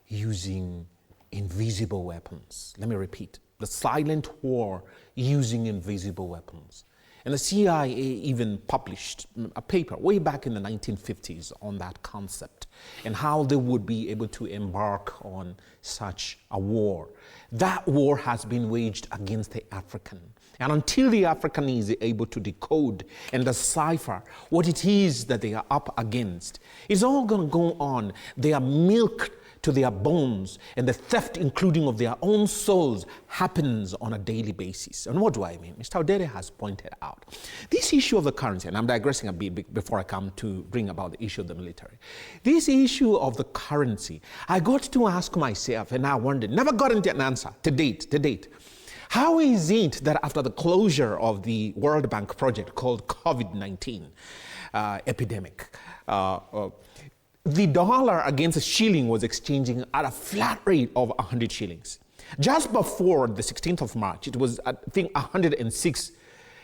using invisible weapons. Let me repeat, the silent war using invisible weapons. And the CIA even published a paper way back in the 1950s on that concept and how they would be able to embark on such a war. That war has been waged against the African. And until the African is able to decode and decipher what it is that they are up against, it's all going to go on. They are milked to their bones, and the theft, including of their own souls, happens on a daily basis. And what do I mean? Mr. Odede has pointed out this issue of the currency, and I'm digressing a bit before I come to bring about the issue of the military. This issue of the currency, I got to ask myself, and I wondered, never got into an answer to date. How is it that after the closure of the World Bank project called COVID-19 epidemic, the dollar against the shilling was exchanging at a flat rate of 100 shillings. Just before the 16th of March, it was, I think, 106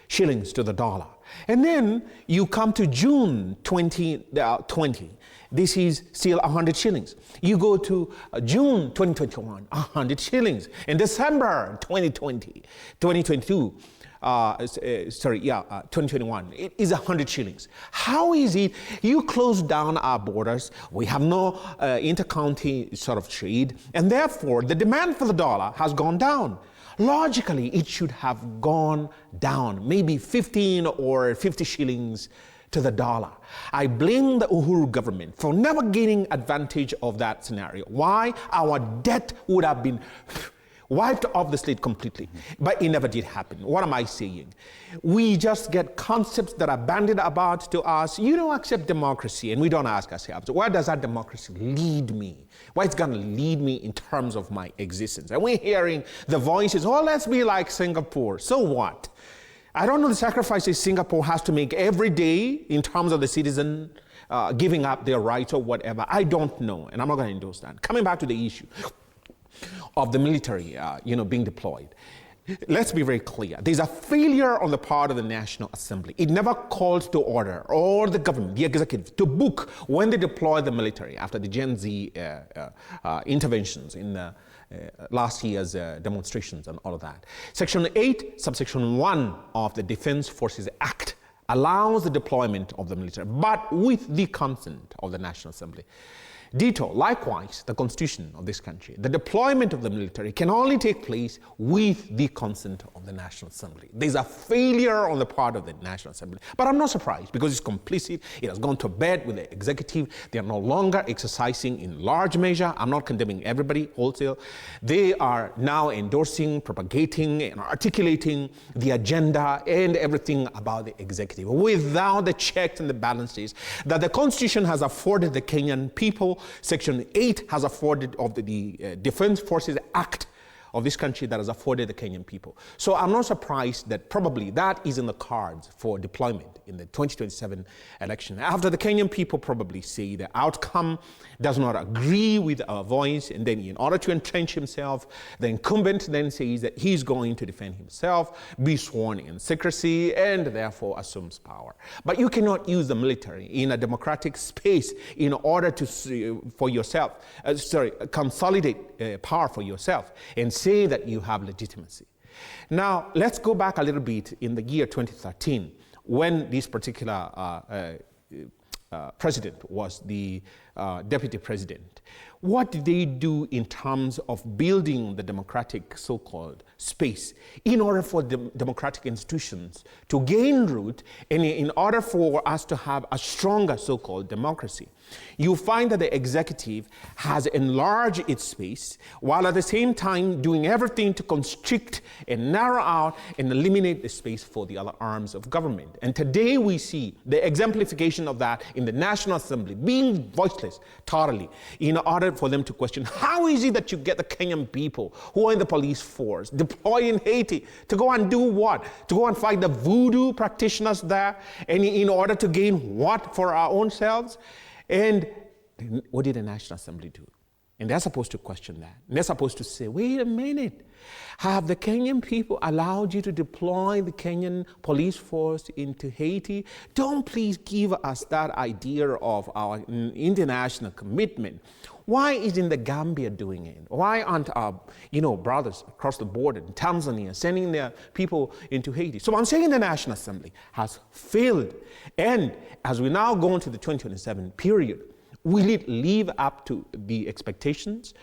shillings to the dollar. And then you come to June 2020. This is still 100 shillings. You go to June 2021, 100 shillings. In December 2022, 2021, it is 100 shillings. How is it you close down our borders? We have no inter-county sort of trade, and therefore the demand for the dollar has gone down. Logically, it should have gone down, maybe 15 or 50 shillings to the dollar. I blame the Uhuru government for never getting advantage of that scenario. Why? Our debt would have been wiped off the slate completely, but it never did happen. What am I saying? We just get concepts that are bandied about to us. You don't accept democracy, and we don't ask ourselves, where does that democracy lead me? Where it's going to lead me in terms of my existence? And we're hearing the voices, oh, let's be like Singapore. So what? I don't know the sacrifices Singapore has to make every day in terms of the citizen giving up their rights or whatever. I don't know, and I'm not going to endorse that. Coming back to the issue of the military, being deployed. Let's be very clear. There's a failure on the part of the National Assembly. It never called to order, or the government, the executive, to book when they deploy the military after the Gen Z interventions in last year's demonstrations and all of that. Section 8, subsection 1 of the Defense Forces Act allows the deployment of the military, but with the consent of the National Assembly. Ditto, likewise, the constitution of this country. The deployment of the military can only take place with the consent of the National Assembly. There's a failure on the part of the National Assembly. But I'm not surprised because it's complicit. It has gone to bed with the executive. They are no longer exercising in large measure. I'm not condemning everybody wholesale. They are now endorsing, propagating, and articulating the agenda and everything about the executive without the checks and the balances that the constitution has afforded the Kenyan people. Section 8 has afforded of the Defense Forces Act of this country that has afforded the Kenyan people. So I'm not surprised that probably that is in the cards for deployment in the 2027 election. After the Kenyan people probably say the outcome does not agree with our voice, and then in order to entrench himself, the incumbent then says that he's going to defend himself, be sworn in secrecy, and therefore assumes power. But you cannot use the military in a democratic space in order to, for yourself, consolidate power for yourself and say that you have legitimacy. Now, let's go back a little bit in the year 2013 when this particular president was the deputy president. What did they do in terms of building the democratic so-called space in order for the democratic institutions to gain root and in order for us to have a stronger so-called democracy? You find that the executive has enlarged its space while at the same time doing everything to constrict and narrow out and eliminate the space for the other arms of government. And today we see the exemplification of that in the National Assembly being voiceless totally in order for them to question how is it that you get the Kenyan people who are in the police force deployed in Haiti to go and do what? To go and fight the voodoo practitioners there and in order to gain what for our own selves? And what did the National Assembly do? And they're supposed to question that. And they're supposed to say, wait a minute, have the Kenyan people allowed you to deploy the Kenyan police force into Haiti? Don't please give us that idea of our international commitment. Why isn't the Gambia doing it? Why aren't our brothers across the border in Tanzania sending their people into Haiti? So I'm saying the National Assembly has failed. And as we now go into the 2027 period, will it live up to the expectations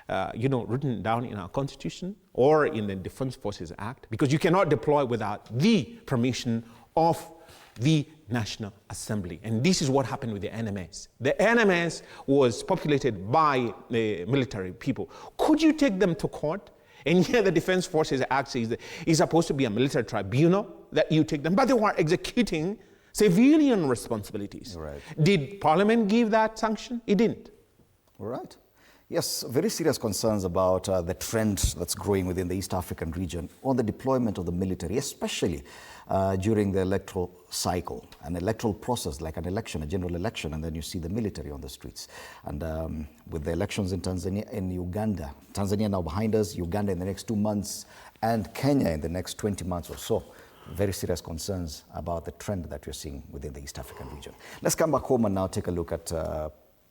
written down in our Constitution or in the Defense Forces Act? Because you cannot deploy without the permission of the National Assembly. And this is what happened with the NMS. The NMS was populated by military people. Could you take them to court? And here the Defense Forces Act says that it's supposed to be a military tribunal that you take them, but they were executing civilian responsibilities. Right. Did Parliament give that sanction? It didn't. All right. Yes, very serious concerns about the trend that's growing within the East African region on the deployment of the military, especially during the electoral cycle, an electoral process like an election, a general election, and then you see the military on the streets. And with the elections in Tanzania and Uganda, Tanzania now behind us, Uganda in the next 2 months, and Kenya in the next 20 months or so. Very serious concerns about the trend that we're seeing within the East African region. Let's come back home and now take a look at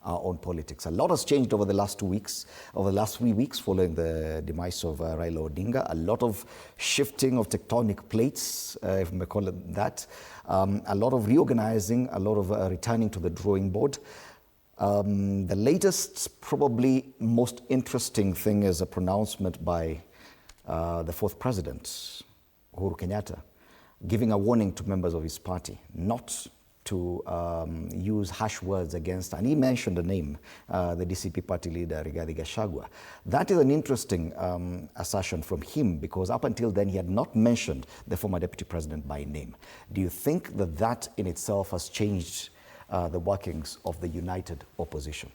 our own politics. A lot has changed over the last 2 weeks, over the last 3 weeks following the demise of Raila Odinga. A lot of shifting of tectonic plates, if we may call it that. A lot of reorganizing, a lot of returning to the drawing board. The latest, probably most interesting thing is a pronouncement by the fourth president, Uhuru Kenyatta, giving a warning to members of his party not to use harsh words against, and he mentioned the name, the DCP party leader, Rigathi Gachagua. That is an interesting assertion from him because up until then he had not mentioned the former deputy president by name. Do you think that that in itself has changed the workings of the united opposition?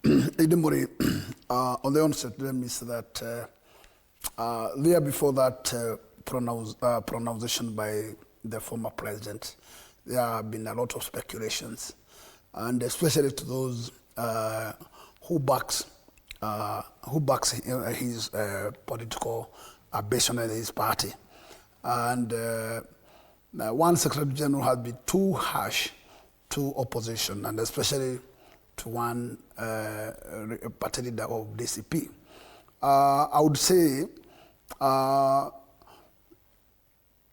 Edimori, on the onset, let me say that there before that pronunciation by the former president, there have been a lot of speculations, and especially to those who backs his political ambition and his party. And one Secretary General has been too harsh to opposition, and especially to one party leader of DCP. I would say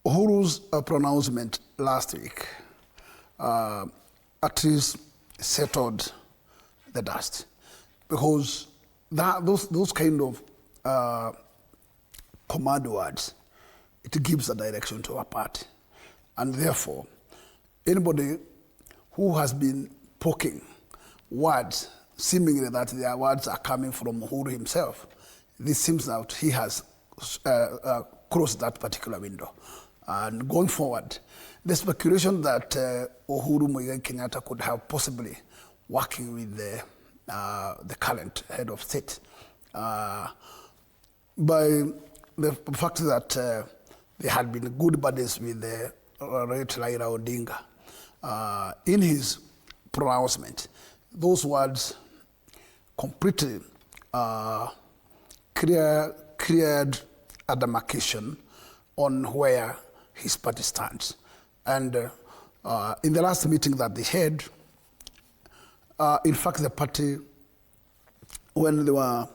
Uhuru's pronouncement last week at least settled the dust, because those kind of command words, it gives a direction to a party, and therefore anybody who has been poking words, seemingly that their words are coming from Uhuru himself, this seems that he has crossed that particular window. And going forward, the speculation that Uhuru Muigai Kenyatta could have possibly working with the current head of state by the fact that there had been good buddies with the late Raila Odinga. In his pronouncement, those words completely cleared a demarcation on where his party stands. And in the last meeting that they had, in fact, the party, when they were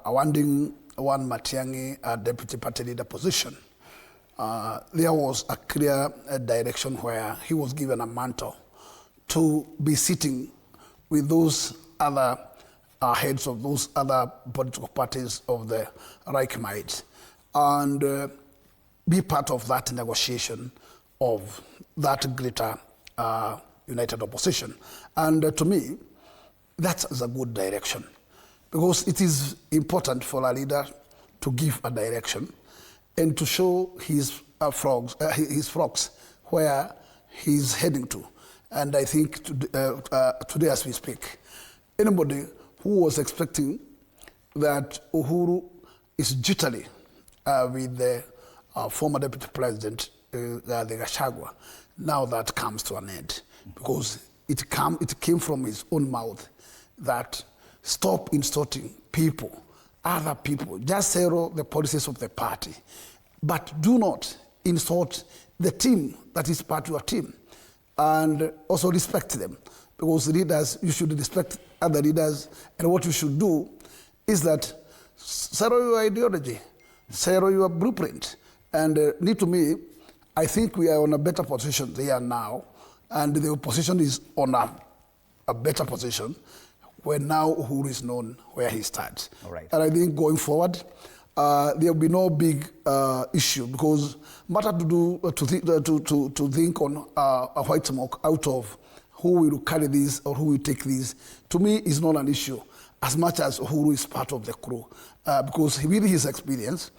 awarding one Matiang'i a deputy party leader position, there was a clear direction where he was given a mantle to be sitting with those other heads of those other political parties of the Reich might and be part of that negotiation of that greater united opposition. And to me, that's a good direction, because it is important for a leader to give a direction and to show his frogs where he's heading to. And I think today as we speak, anybody who was expecting that Uhuru is jittery with the former deputy president, the Gachagua, now that comes to an end, because it came from his own mouth that stop insulting people, other people, just settle the policies of the party, but do not insult the team that is part of your team, and also respect them, because leaders, you should respect other leaders, and what you should do is that settle your ideology, settle your blueprint, and to me, I think we are on a better position there now, and the opposition is on a better position where now Uhuru is known where he stands. All right. And I think going forward, there will be no big issue, because matter to do to think on a white smoke out of who will carry this or who will take this, to me is not an issue as much as Uhuru is part of the crew, because with his experience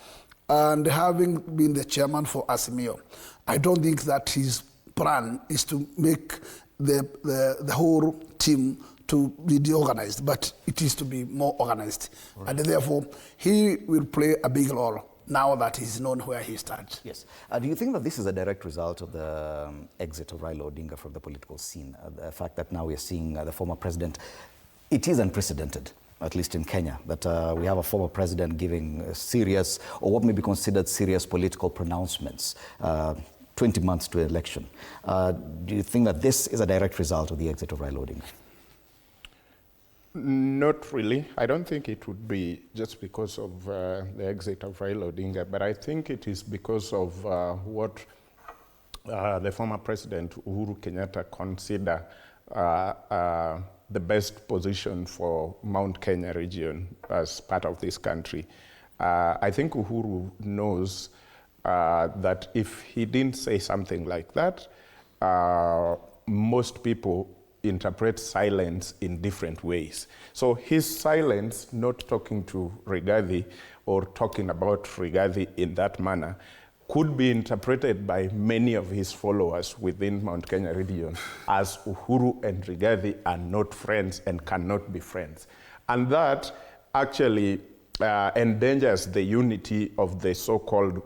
and having been the chairman for Azimio, I don't think that his plan is to make the whole team to be deorganized, but it is to be more organized. Right. And therefore, he will play a big role now that he's known where he stands. Yes. Do you think that this is a direct result of the exit of Raila Odinga from the political scene? The fact that now we're seeing the former president, it is unprecedented, at least in Kenya, that we have a former president giving serious, or what may be considered serious political pronouncements 20 months to election. Do you think that this is a direct result of the exit of Raila Odinga? Not really. I don't think it would be just because of the exit of Raila Odinga, but I think it is because of what the former president Uhuru Kenyatta considered the best position for Mount Kenya region as part of this country. I think Uhuru knows that if he didn't say something like that, most people interpret silence in different ways. So his silence, not talking to Rigathi or talking about Rigathi in that manner, could be interpreted by many of his followers within Mount Kenya region as Uhuru and Rigathi are not friends and cannot be friends. And that actually endangers the unity of the so-called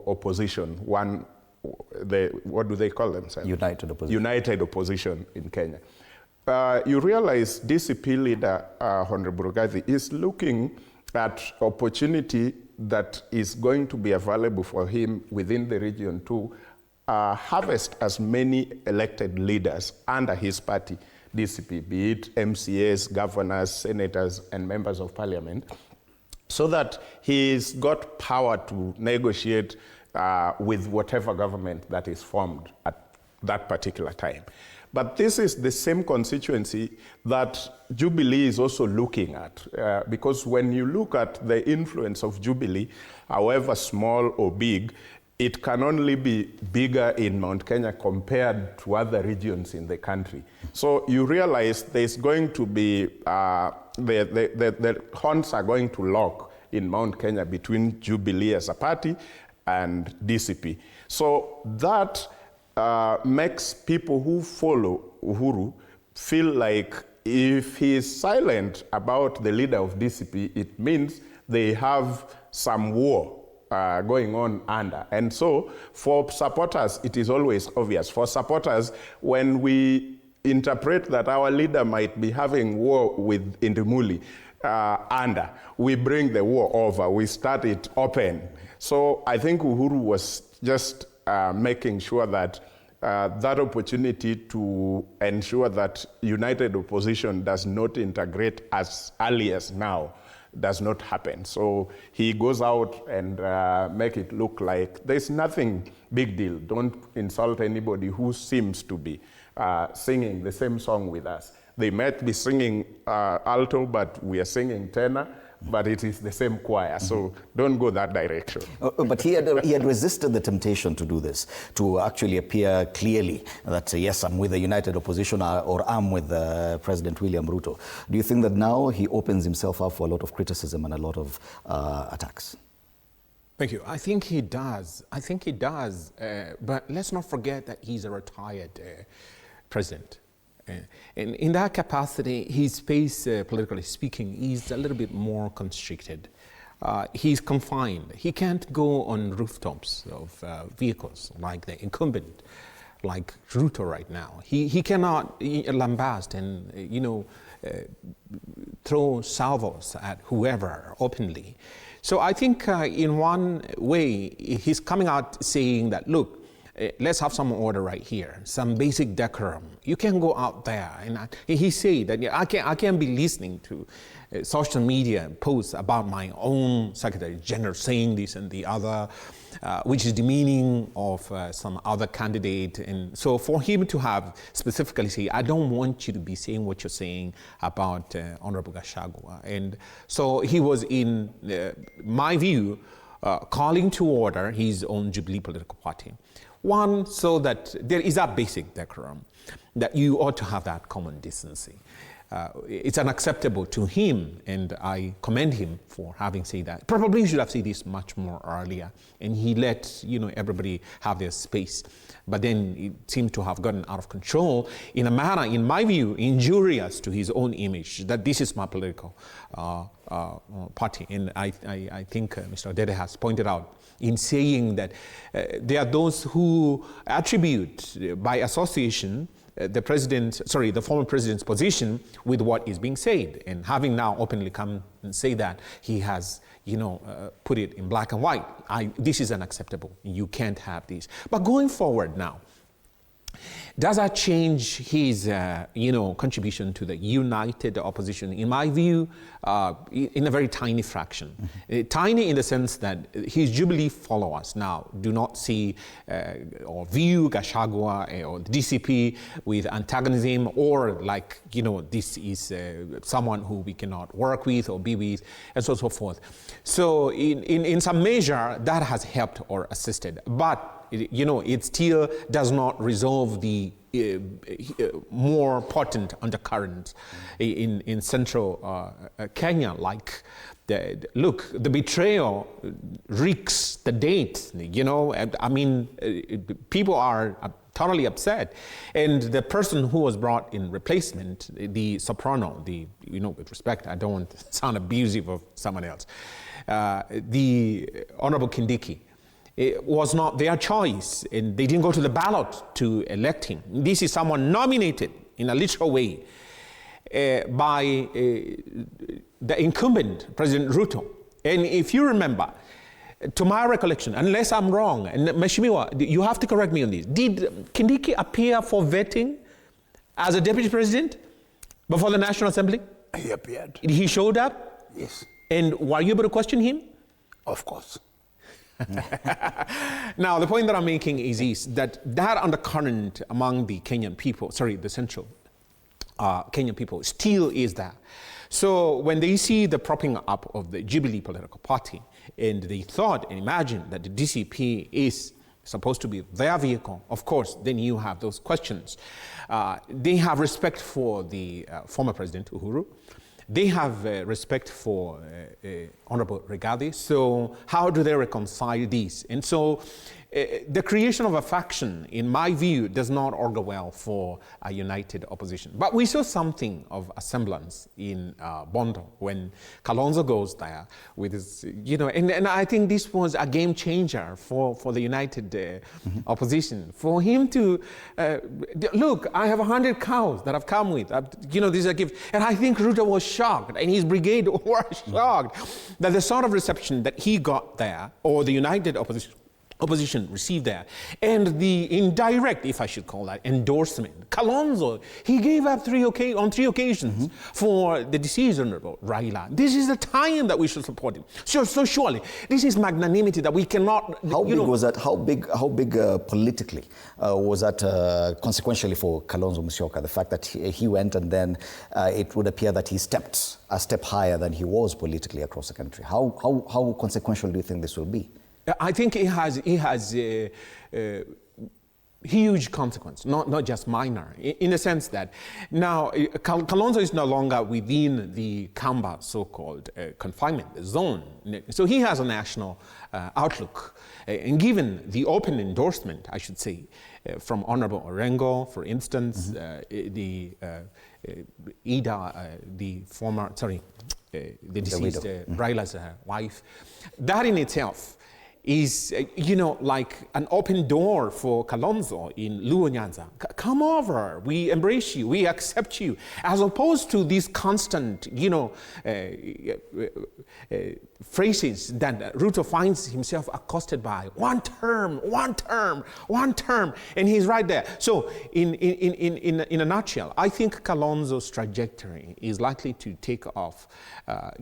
opposition, what do they call themselves? United opposition. United opposition in Kenya. You realize DCP leader, Honorable Rigathi, is looking at opportunity that is going to be available for him within the region to harvest as many elected leaders under his party, DCP, be it MCAs, governors, senators, and members of parliament, so that he's got power to negotiate with whatever government that is formed at that particular time. But this is the same constituency that Jubilee is also looking at, because when you look at the influence of Jubilee, however small or big, it can only be bigger in Mount Kenya compared to other regions in the country. So you realize there's going to be, the horns are going to lock in Mount Kenya between Jubilee as a party and DCP. So that makes people who follow Uhuru feel like if he is silent about the leader of DCP, it means they have some war going on under. And so for supporters, it is always obvious. For supporters, when we interpret that our leader might be having war with Indimuli we bring the war over, we start it open. So I think Uhuru was just making sure that that opportunity to ensure that united opposition does not integrate as early as now does not happen. So he goes out and make it look like there's nothing big deal. Don't insult anybody who seems to be singing the same song with us. They might be singing alto, but we are singing tenor, but it is the same choir, so don't go that direction. But he had resisted the temptation to do this, to actually appear clearly that, yes, I'm with the united opposition or I'm with President William Ruto. Do you think that now he opens himself up for a lot of criticism and a lot of attacks? Thank you. I think he does. But let's not forget that he's a retired president. And in that capacity, his space, politically speaking, is a little bit more constricted. He's confined. He can't go on rooftops of vehicles like the incumbent, like Ruto right now. He cannot lambast and, throw salvos at whoever openly. So I think in one way, he's coming out saying that, look, let's have some order right here, some basic decorum. You can go out there. And he said that I can't be listening to social media posts about my own Secretary General saying this and the other, which is demeaning of some other candidate. And so for him to have specifically say, I don't want you to be saying what you're saying about Honorable Gachagua. And so he was, in my view, calling to order his own Jubilee political party. One, so that there is a basic decorum, that you ought to have that common decency. It's unacceptable to him, and I commend him for having said that. Probably he should have said this much more earlier, and he let everybody have their space. But then it seemed to have gotten out of control in a manner, in my view, injurious to his own image, that this is my political party. And I think Mr. Odede has pointed out in saying that there are those who attribute by association the former president's position with what is being said. And having now openly come and say that, he has, put it in black and white. This is unacceptable. You can't have this. But going forward now, does that change his, contribution to the united opposition? In my view, in a very tiny fraction. Tiny in the sense that his Jubilee followers now do not see or view Gachagua or the DCP with antagonism, or like, this is someone who we cannot work with or be with, and so on and so forth. So in some measure, that has helped or assisted. But it still does not resolve the more potent undercurrent in central Kenya. Like, the betrayal reeks the date. People are thoroughly upset, and the person who was brought in replacement, the soprano, with respect, I don't want to sound abusive of someone else, the Honorable Kindiki. It was not their choice, and they didn't go to the ballot to elect him. This is someone nominated in a literal way by the incumbent, President Ruto. And if you remember, to my recollection, unless I'm wrong, and Mheshimiwa, you have to correct me on this, did Kindiki appear for vetting as a deputy president before the National Assembly? He appeared. He showed up? Yes. And were you able to question him? Of course. Now, the point that I'm making is that undercurrent among the Kenyan people, the central Kenyan people, still is there. So when they see the propping up of the Jubilee political party, and they thought and imagined that the DCP is supposed to be their vehicle, of course, then you have those questions. They have respect for the former president, Uhuru. They have respect for Honorable Rigathi. So how do they reconcile these? And so the creation of a faction, in my view, does not augur well for a united opposition. But we saw something of a semblance in Bondo when Kalonzo goes there with his, and I think this was a game changer for the united opposition. For him to, look, I have 100 cows that I've come with, this is a gift. And I think Ruto was shocked, and his brigade were shocked that the sort of reception that he got there, or the united opposition received there, and the indirect, if I should call that, endorsement. Kalonzo, he gave up on three occasions for the deceased Honorable Raila. This is the time that we should support him. So surely, this is magnanimity that we cannot. How big was that? How big politically was that consequentially for Kalonzo Musyoka? The fact that he went and then it would appear that he stepped a step higher than he was politically across the country. How consequential do you think this will be? I think it has a huge consequence, not just minor, in the sense that now Kalonzo is no longer within the Kamba so-called confinement zone. So he has a national outlook. And given the open endorsement, I should say, from Honorable Orengo, for instance, the deceased Raila's wife, that in itself is, like an open door for Kalonzo in Luo Nyanza. Come over, we embrace you, we accept you, as opposed to these constant, phrases that Ruto finds himself accosted by. One term, and he's right there. So in a nutshell, I think Kalonzo's trajectory is likely to take off,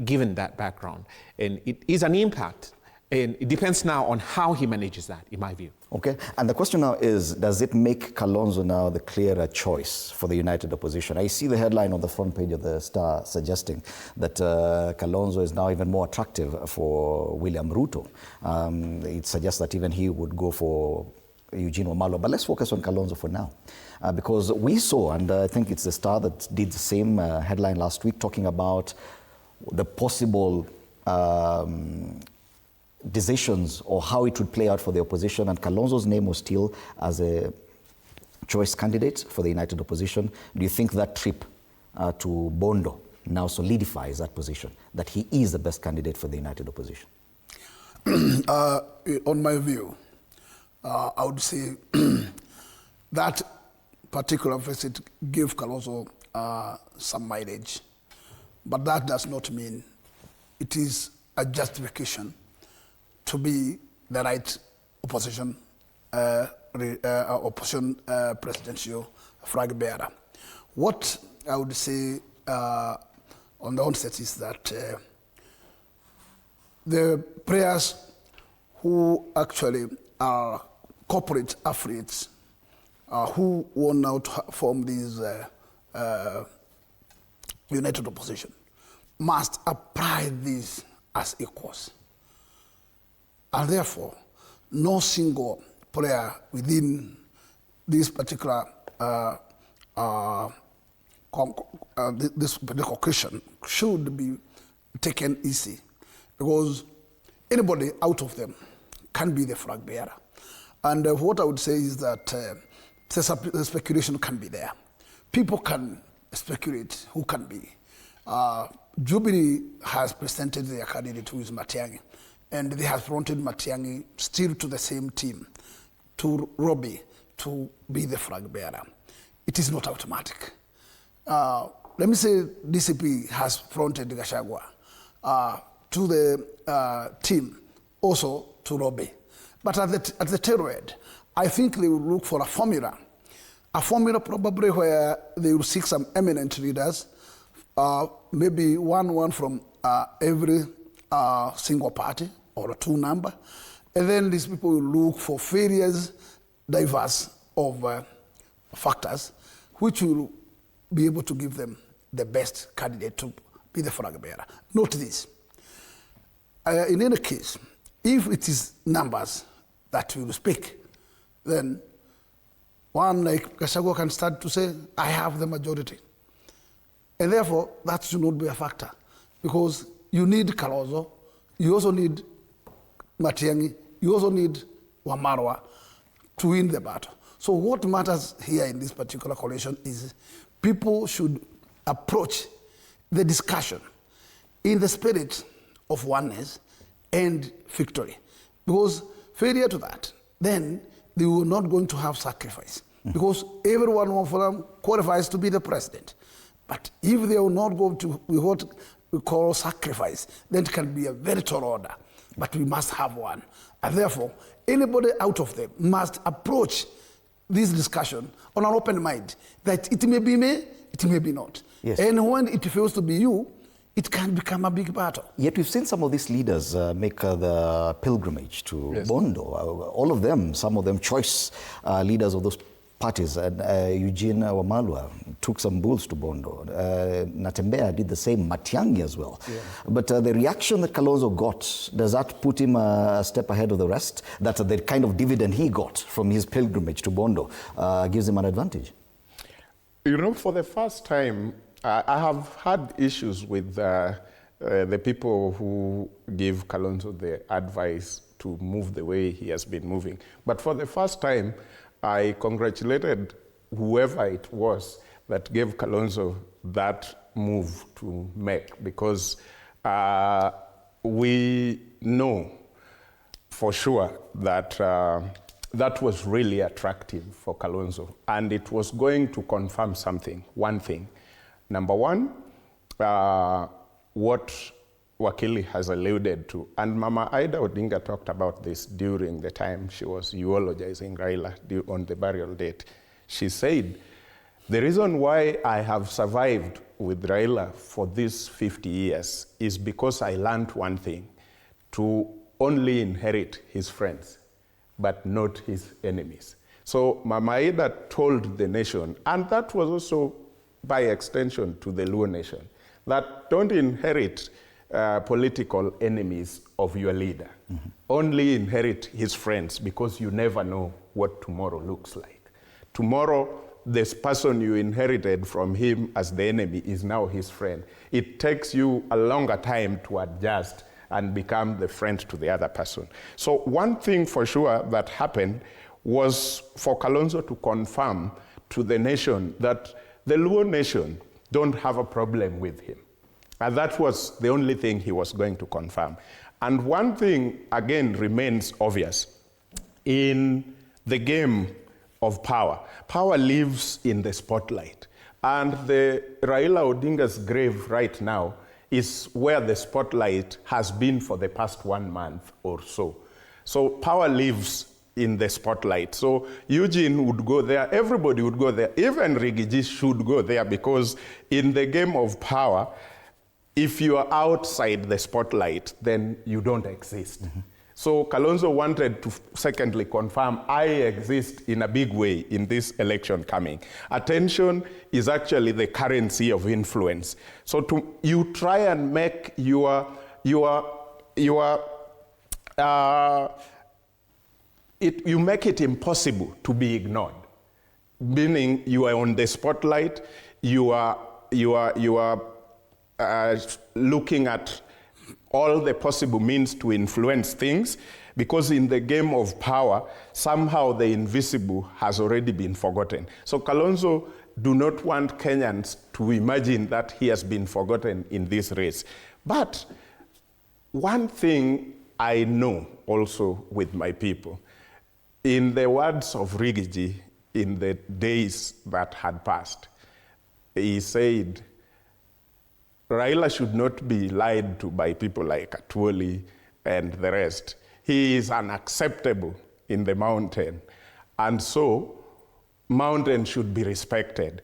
given that background. And it is an impact. And it depends now on how he manages that, in my view. Okay, and the question now is, does it make Kalonzo now the clearer choice for the united opposition? I see the headline on the front page of the Star suggesting that Kalonzo is now even more attractive for William Ruto. It suggests that even he would go for Eugene Wamalwa. But let's focus on Kalonzo for now. Because we saw, and I think it's the Star that did the same headline last week, talking about the possible decisions or how it would play out for the opposition, and Kalonzo's name was still as a choice candidate for the united opposition. Do you think that trip to Bondo now solidifies that position, that he is the best candidate for the united opposition? On my view, I would say that particular visit gave Kalonzo some mileage, but that does not mean it is a justification to be the right opposition presidential flag bearer. What I would say on the onset is that the players who actually are corporate affiliates who want now to form these united opposition must apply these as equals. And therefore, no single player within this particular this particular question should be taken easy, because anybody out of them can be the flag bearer. And what I would say is that the speculation can be there. People can speculate who can be. Jubilee has presented their candidate, who is Matiang'i, and they have fronted Matiang'i still to the same team, to Robbie, to be the flag bearer. It is not automatic. Let me say DCP has fronted Gachagua to the team, also to Robbie. But at the tail end, I think they will look for a formula probably where they will seek some eminent leaders, maybe one from every single party, or a two number. And then these people will look for various diverse of factors which will be able to give them the best candidate to be the flag bearer. Note this. In any case, if it is numbers that will speak, then one like Gachagua can start to say, I have the majority. And therefore, that should not be a factor, because you need Kalonzo, you also need Matiang'i, you also need Wamarwa to win the battle. So what matters here in this particular coalition is people should approach the discussion in the spirit of oneness and victory. Because failure to that, then they were not going to have sacrifice. Because everyone of them qualifies to be the president. But if they will not go to what we call sacrifice, then it can be a very tall order. But we must have one. And therefore, anybody out of them must approach this discussion on an open mind, that it may be me, it may be not. Yes. And when it fails to be you, it can become a big battle. Yet we've seen some of these leaders make the pilgrimage to Bondo. All of them, some of them choice leaders of those parties. And Eugene Wamalwa took some bulls to Bondo. Natembeya did the same, Matiang'i as well. Yeah. But the reaction that Kalonzo got, does that put him a step ahead of the rest? That the kind of dividend he got from his pilgrimage to Bondo gives him an advantage? You know, for the first time, I have had issues with the people who give Kalonzo the advice to move the way he has been moving. But for the first time, I congratulated whoever it was that gave Kalonzo that move to make, because we know for sure that that was really attractive for Kalonzo, and it was going to confirm something, one thing. Number one, what Wakili has alluded to, and Mama Ida Odinga talked about this during the time she was eulogizing Raila on the burial date. She said, the reason why I have survived with Raila for these 50 years is because I learned one thing, to only inherit his friends, but not his enemies. So Mama Ida told the nation, and that was also by extension to the Luo nation, that don't inherit political enemies of your leader. Mm-hmm. Only inherit his friends, because you never know what tomorrow looks like. Tomorrow, this person you inherited from him as the enemy is now his friend. It takes you a longer time to adjust and become the friend to the other person. So one thing for sure that happened was for Kalonzo to confirm to the nation that the Luo nation don't have a problem with him. And that was the only thing he was going to confirm. And one thing, again, remains obvious. In the game of power, power lives in the spotlight. And the Raila Odinga's grave right now is where the spotlight has been for the past 1 month or so. So power lives in the spotlight. So Eugene would go there, everybody would go there, even Rigiji should go there, because in the game of power, if you are outside the spotlight, then you don't exist. Mm-hmm. So Kalonzo wanted to secondly confirm, I exist in a big way in this election coming. Attention is actually the currency of influence. So you try and make you make it impossible to be ignored. Meaning you are on the spotlight, you are looking at all the possible means to influence things, because in the game of power, somehow the invisible has already been forgotten. So Kalonzo do not want Kenyans to imagine that he has been forgotten in this race. But one thing I know also with my people, in the words of Rigiji in the days that had passed, he said, Raila should not be lied to by people like Atwoli and the rest. He is unacceptable in the mountain, and so mountain should be respected.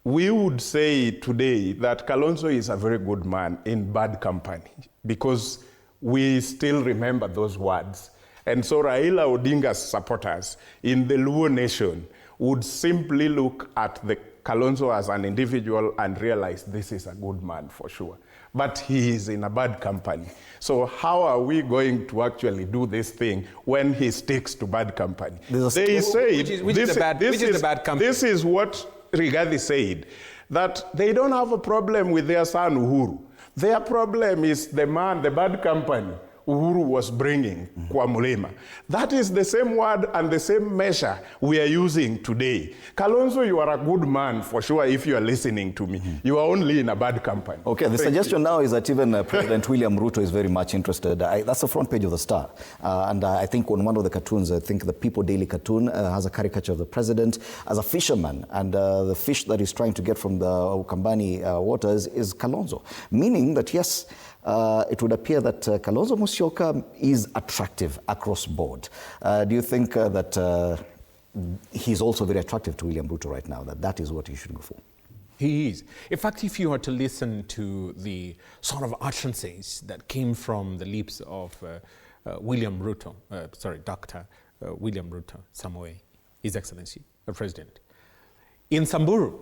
We would say today that Kalonzo is a very good man in bad company, because we still remember those words. And so Raila Odinga's supporters in the Luo nation would simply look at the Kalonzo as an individual and realize this is a good man for sure. But he is in a bad company. So how are we going to actually do this thing when he sticks to bad company? They say which is the bad company? This is what Rigathi said, that they don't have a problem with their son Uhuru. Their problem is the man, the bad company, Uhuru was bringing kwa mulima. That is the same word and the same measure we are using today. Kalonzo, you are a good man for sure if you are listening to me. You are only in a bad company. Okay, the suggestion now is that even President William Ruto is very much interested. That's the front page of the Star. And I think on one of the cartoons, I think the People Daily cartoon has a caricature of the president as a fisherman. And the fish that he's trying to get from the Ukambani waters is Kalonzo. Meaning that, yes, it would appear that Kalonzo Musyoka is attractive across board. Do you think that he's also very attractive to William Ruto right now, that is what he should go for? He is. In fact, if you were to listen to the sort of utterances that came from the lips of William Ruto, Dr. William Ruto Samoei, His Excellency, the President, in Samburu,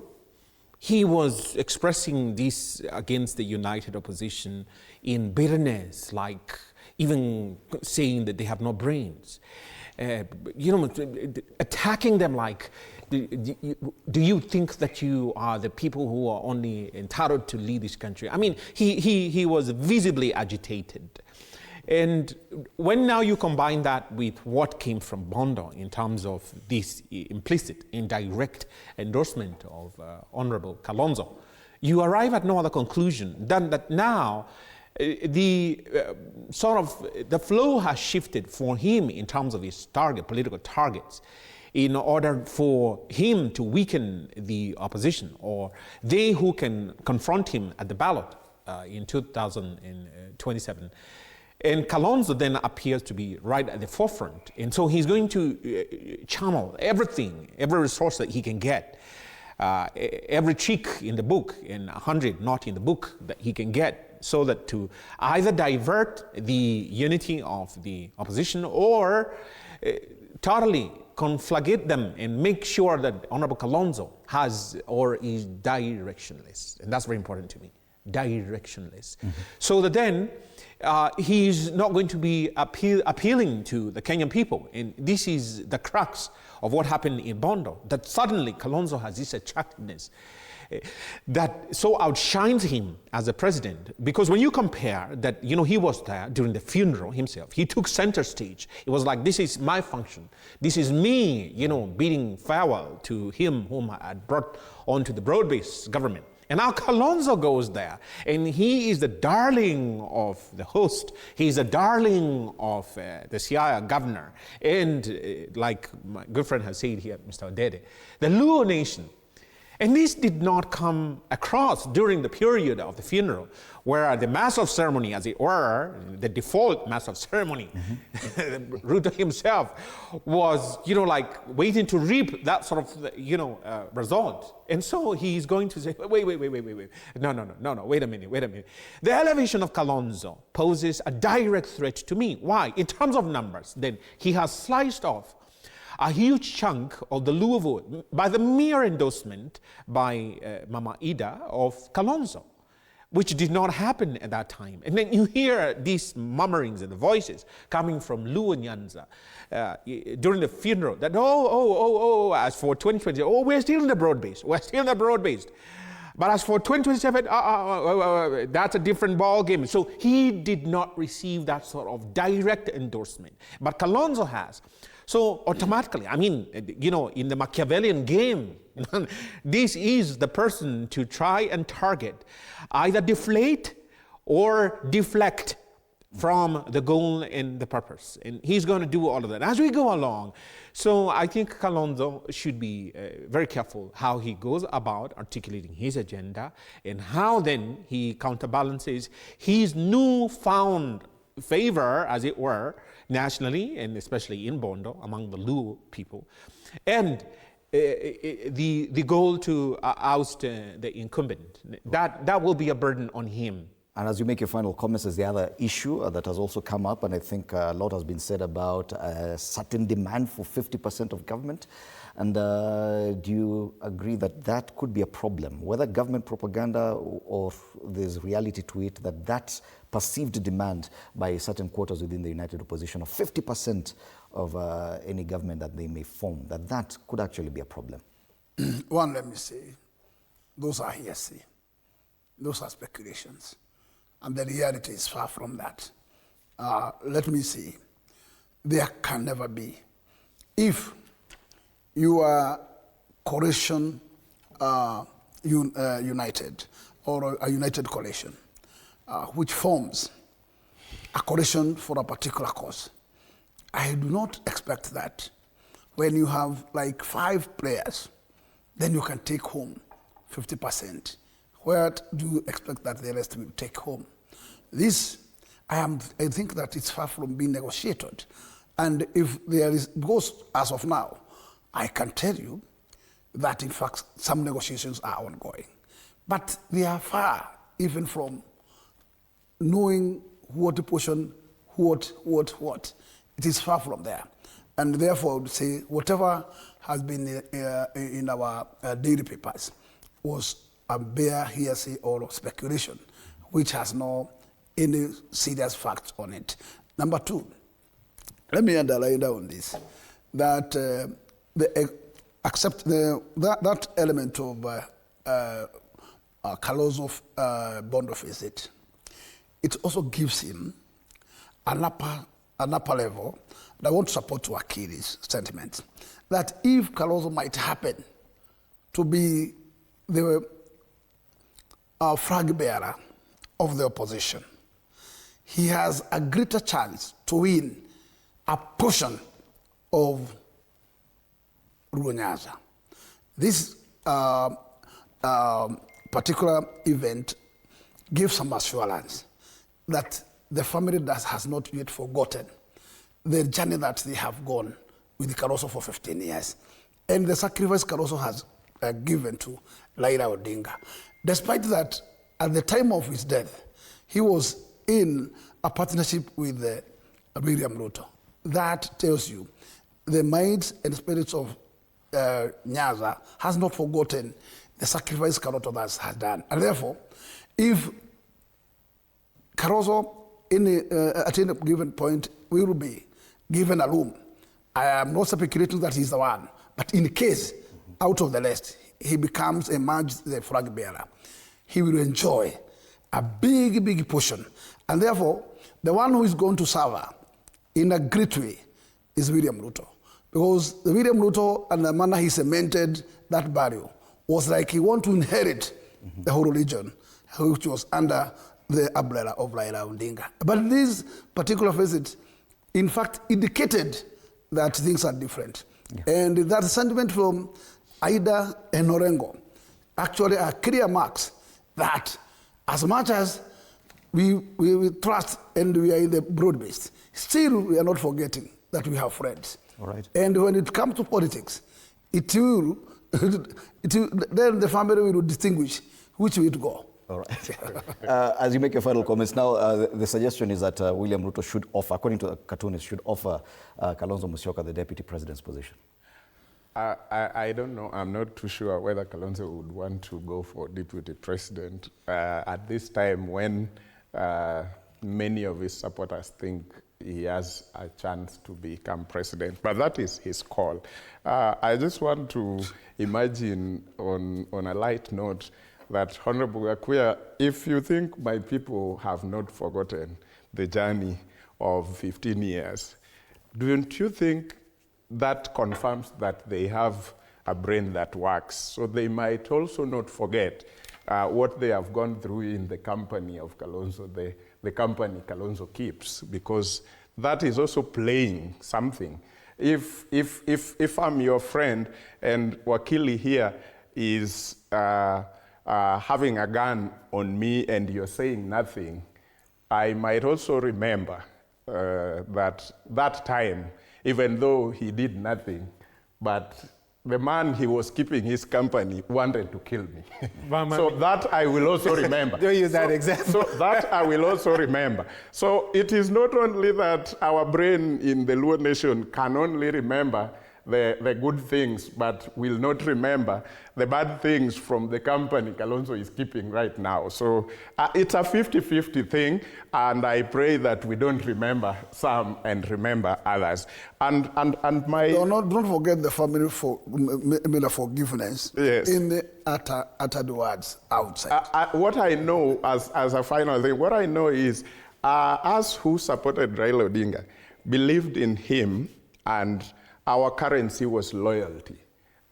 he was expressing this against the united opposition in bitterness, like even saying that they have no brains. Attacking them like, do you think that you are the people who are only entitled to lead this country? I mean, he was visibly agitated. And when now you combine that with what came from Bondo in terms of this implicit, indirect endorsement of Honorable Kalonzo, you arrive at no other conclusion than that now the flow has shifted for him in terms of his political targets, in order for him to weaken the opposition or they who can confront him at the ballot in 2027. And Kalonzo then appears to be right at the forefront. And so he's going to channel everything, every resource that he can get, every trick in the book, and 100 not in the book that he can get, so that to either divert the unity of the opposition or totally conflagrate them and make sure that Honorable Kalonzo has or is directionless. And that's very important to me, directionless. So that then he's not going to be appealing to the Kenyan people. And this is the crux of what happened in Bondo, that suddenly Kalonzo has this attractiveness that so outshines him as a president. Because when you compare that, he was there during the funeral himself, he took center stage. It was like, this is my function. This is me, bidding farewell to him whom I had brought onto the broad-based government. And now Kalonzo goes there, and he is the darling of the host. He's the darling of the Siaya governor. And like my good friend has said here, Mr. Odede, the Luo nation. And this did not come across during the period of the funeral, where the mass of ceremony, as it were, the default mass of ceremony, Ruto himself was, like waiting to reap that sort of, result. And so he's going to say, wait. No, wait a minute. The elevation of Kalonzo poses a direct threat to me. Why? In terms of numbers, then he has sliced off a huge chunk of the Luo vote by the mere endorsement by Mama Ida of Kalonzo, which did not happen at that time. And then you hear these murmurings and the voices coming from Luo Nyanza during the funeral that, as for 2020, we're still in the broad-based. But as for 2027, that's a different ball game. So he did not receive that sort of direct endorsement. But Kalonzo has. So automatically, in the Machiavellian game, this is the person to try and target, either deflate or deflect from the goal and the purpose. And he's going to do all of that as we go along. So I think Kalonzo should be very careful how he goes about articulating his agenda and how then he counterbalances his newfound favor, as it were, nationally and especially in Bondo among the Luo people, and the goal to oust the incumbent. That will be a burden on him. And as you make your final comments, there's the other issue that has also come up, and I think a lot has been said about a certain demand for 50% of government. And do you agree that that could be a problem, whether government propaganda or there's reality to it, that perceived demand by certain quarters within the united opposition of 50% of any government that they may form, that could actually be a problem? One, let me say, those are hearsay. Those are speculations. And the reality is far from that. let me see, there can never be. If you are coalition united, or a united coalition, which forms a coalition for a particular cause, I do not expect that when you have like 5 players, then you can take home 50%. Where do you expect that the rest will take home? This, I think that it's far from being negotiated. And if there is, because as of now, I can tell you that in fact some negotiations are ongoing. But they are far even from knowing what to portion, what. It is far from there. And therefore, I would say whatever has been in our daily papers was a bare hearsay or speculation, which has no any serious facts on it. Number 2, let me underline down this, that that element of Kalonzo bond visit, it also gives him an upper level. And I want to support Wakili's sentiment that if Kalonzo might happen to be the flag bearer of the opposition, he has a greater chance to win a portion of Nyanza. This particular event gives some assurance that the family has not yet forgotten the journey that they have gone with Kalonzo for 15 years and the sacrifice Kalonzo has given to Raila Odinga. Despite that, at the time of his death, he was in a partnership with William Ruto. That tells you the minds and spirits of Nyanza has not forgotten the sacrifice Kalonzo has done. And therefore, if Kalonzo at any given point will be given a room, I am not speculating that he's the one, but in case out of the list he becomes emerged the flag bearer, he will enjoy a big portion. And therefore, the one who is going to suffer in a great way is William Ruto. Because the William Ruto and the manner he cemented that value was like he wanted to inherit the whole region, which was under the umbrella of Raila Odinga. But this particular visit, in fact, indicated that things are different. Yeah. And that sentiment from Aida and Orengo actually are clear marks that as much as we trust and we are in the broad-based, still we are not forgetting that we have friends. All right. And when it comes to politics, it will then the family will distinguish which way to go. All right. As you make your final comments now, the suggestion is that William Ruto should offer, according to the cartoonist, should offer Kalonzo Musyoka the deputy president's position. I don't know. I'm not too sure whether Kalonzo would want to go for deputy president at this time when many of his supporters think he has a chance to become president. But that is his call. I just want to imagine on a light note that, Honorable Gakuya, if you think my people have not forgotten the journey of 15 years, don't you think that confirms that they have a brain that works? So they might also not forget what they have gone through in the company of Kalonzo, the company Kalonzo keeps, because that is also playing something. If I'm your friend and Wakili here is having a gun on me and you're saying nothing, I might also remember that time, even though he did nothing, but the man he was keeping his company wanted to kill me. So that I will also remember. Don't use that example. So that I will also remember. So it is not only that our brain in the Luo nation can only remember the good things, but will not remember the bad things from the company Kalonzo is keeping right now. So it's a 50-50 thing, and I pray that we don't remember some and remember others. And my... Don't forget the family for forgiveness. Yes. In the uttered words outside. What I know as a final thing, what I know is us who supported Raila Odinga believed in him, and our currency was loyalty,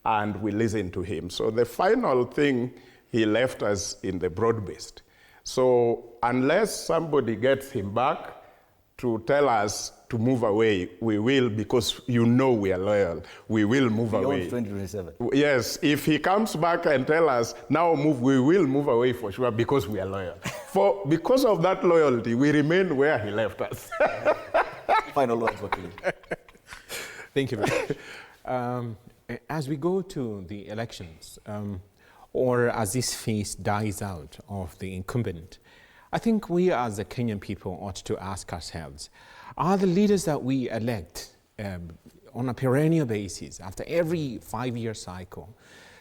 and we listened to him. So the final thing, he left us in the broad-based. So unless somebody gets him back to tell us to move away, we will, because you know we are loyal. We will move Beyond away. 2027. Yes, if he comes back and tell us, now move, we will move away for sure because we are loyal. Because of that loyalty, we remain where he left us. Final words, Wakili. Thank you very much. As we go to the elections, or as this phase dies out of the incumbent, I think we as the Kenyan people ought to ask ourselves, are the leaders that we elect on a perennial basis, after every 5-year cycle,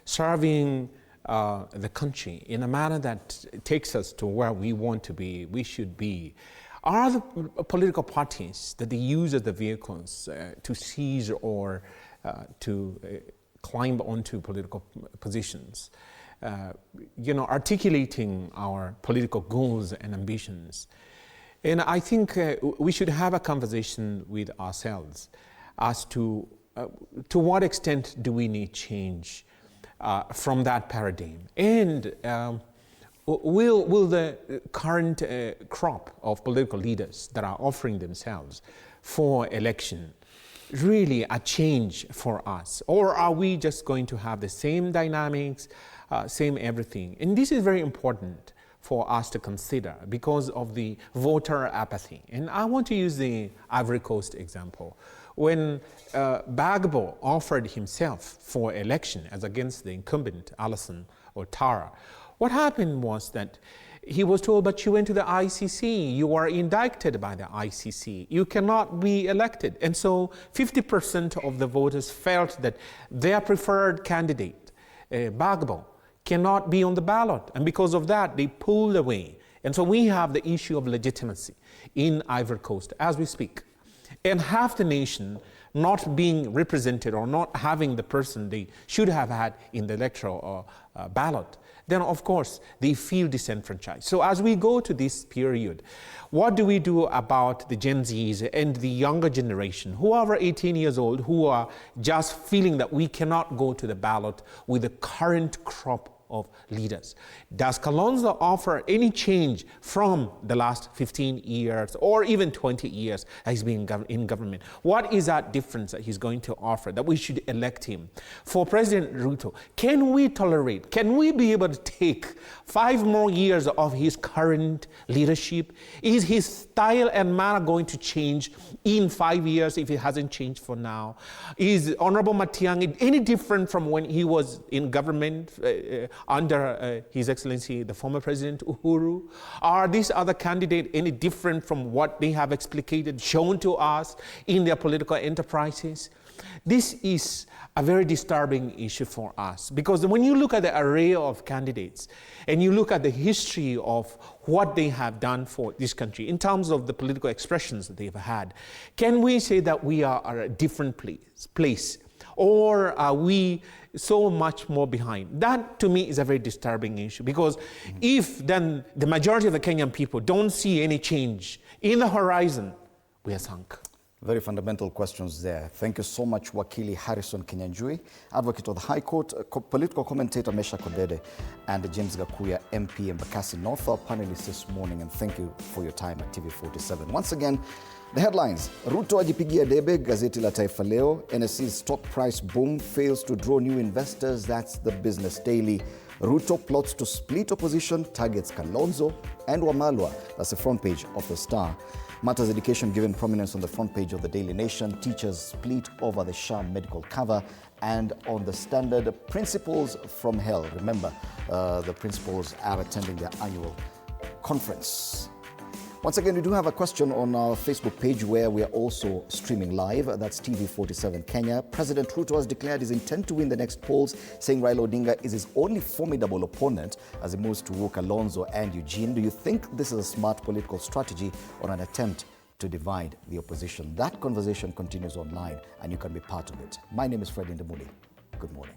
serving the country in a manner that takes us to where we want to be, we should be? Are the political parties that they use as the vehicles to seize or to climb onto political positions, articulating our political goals and ambitions? And I think we should have a conversation with ourselves as to what extent do we need change from that paradigm, and will the current crop of political leaders that are offering themselves for election really a change for us, or are we just going to have the same dynamics, same everything? And this is very important for us to consider because of the voter apathy. And I want to use the Ivory Coast example. When Gbagbo offered himself for election as against the incumbent Alassane Ouattara, what happened was that he was told, but you went to the ICC, you are indicted by the ICC, you cannot be elected. And so 50% of the voters felt that their preferred candidate, Gbagbo, cannot be on the ballot. And because of that, they pulled away. And so we have the issue of legitimacy in Ivory Coast as we speak. And half the nation not being represented or not having the person they should have had in the electoral ballot, then of course they feel disenfranchised. So as we go to this period, what do we do about the Gen Zs and the younger generation who are over 18 years old, who are just feeling that we cannot go to the ballot with the current crop of leaders? Does Kalonzo offer any change from the last 15 years or even 20 years that he's been in government? What is that difference that he's going to offer that we should elect him? For President Ruto, can we tolerate, can we be able to take 5 more years of his current leadership? Is his style and manner going to change in 5 years if it hasn't changed for now? Is Honorable Matiang'i any different from when he was in government under His Excellency, the former President Uhuru? Are these other candidates any different from what they have explicated, shown to us in their political enterprises? This is a very disturbing issue for us, because when you look at the array of candidates and you look at the history of what they have done for this country in terms of the political expressions that they've had, can we say that we are at a different place? Or are we so much more behind? That, to me, is a very disturbing issue, because if then the majority of the Kenyan people don't see any change in the horizon, we are sunk. Very fundamental questions there. Thank you so much, Wakili Harrison Kinyanjui, Advocate of the High Court, political commentator Mesha Kodede, and James Gakuya, MP Embakasi North, our panelists this morning, and thank you for your time at TV47. Once again, the headlines: Ruto ajipigia debe, gazeti la Taifa Leo. NSC's stock price boom fails to draw new investors. That's the Business Daily. Ruto plots to split opposition, targets Kalonzo and Wamalwa. That's the front page of the Star. Matters education given prominence on the front page of the Daily Nation. Teachers split over the sham medical cover. And on the Standard, principals from hell. Remember, the principals are attending their annual conference. Once again, we do have a question on our Facebook page where we are also streaming live. That's TV47 Kenya. President Ruto has declared his intent to win the next polls, saying Raila Odinga is his only formidable opponent as he moves to woo Kalonzo and Eugene. Do you think this is a smart political strategy or an attempt to divide the opposition? That conversation continues online and you can be part of it. My name is Fred Indemuli. Good morning.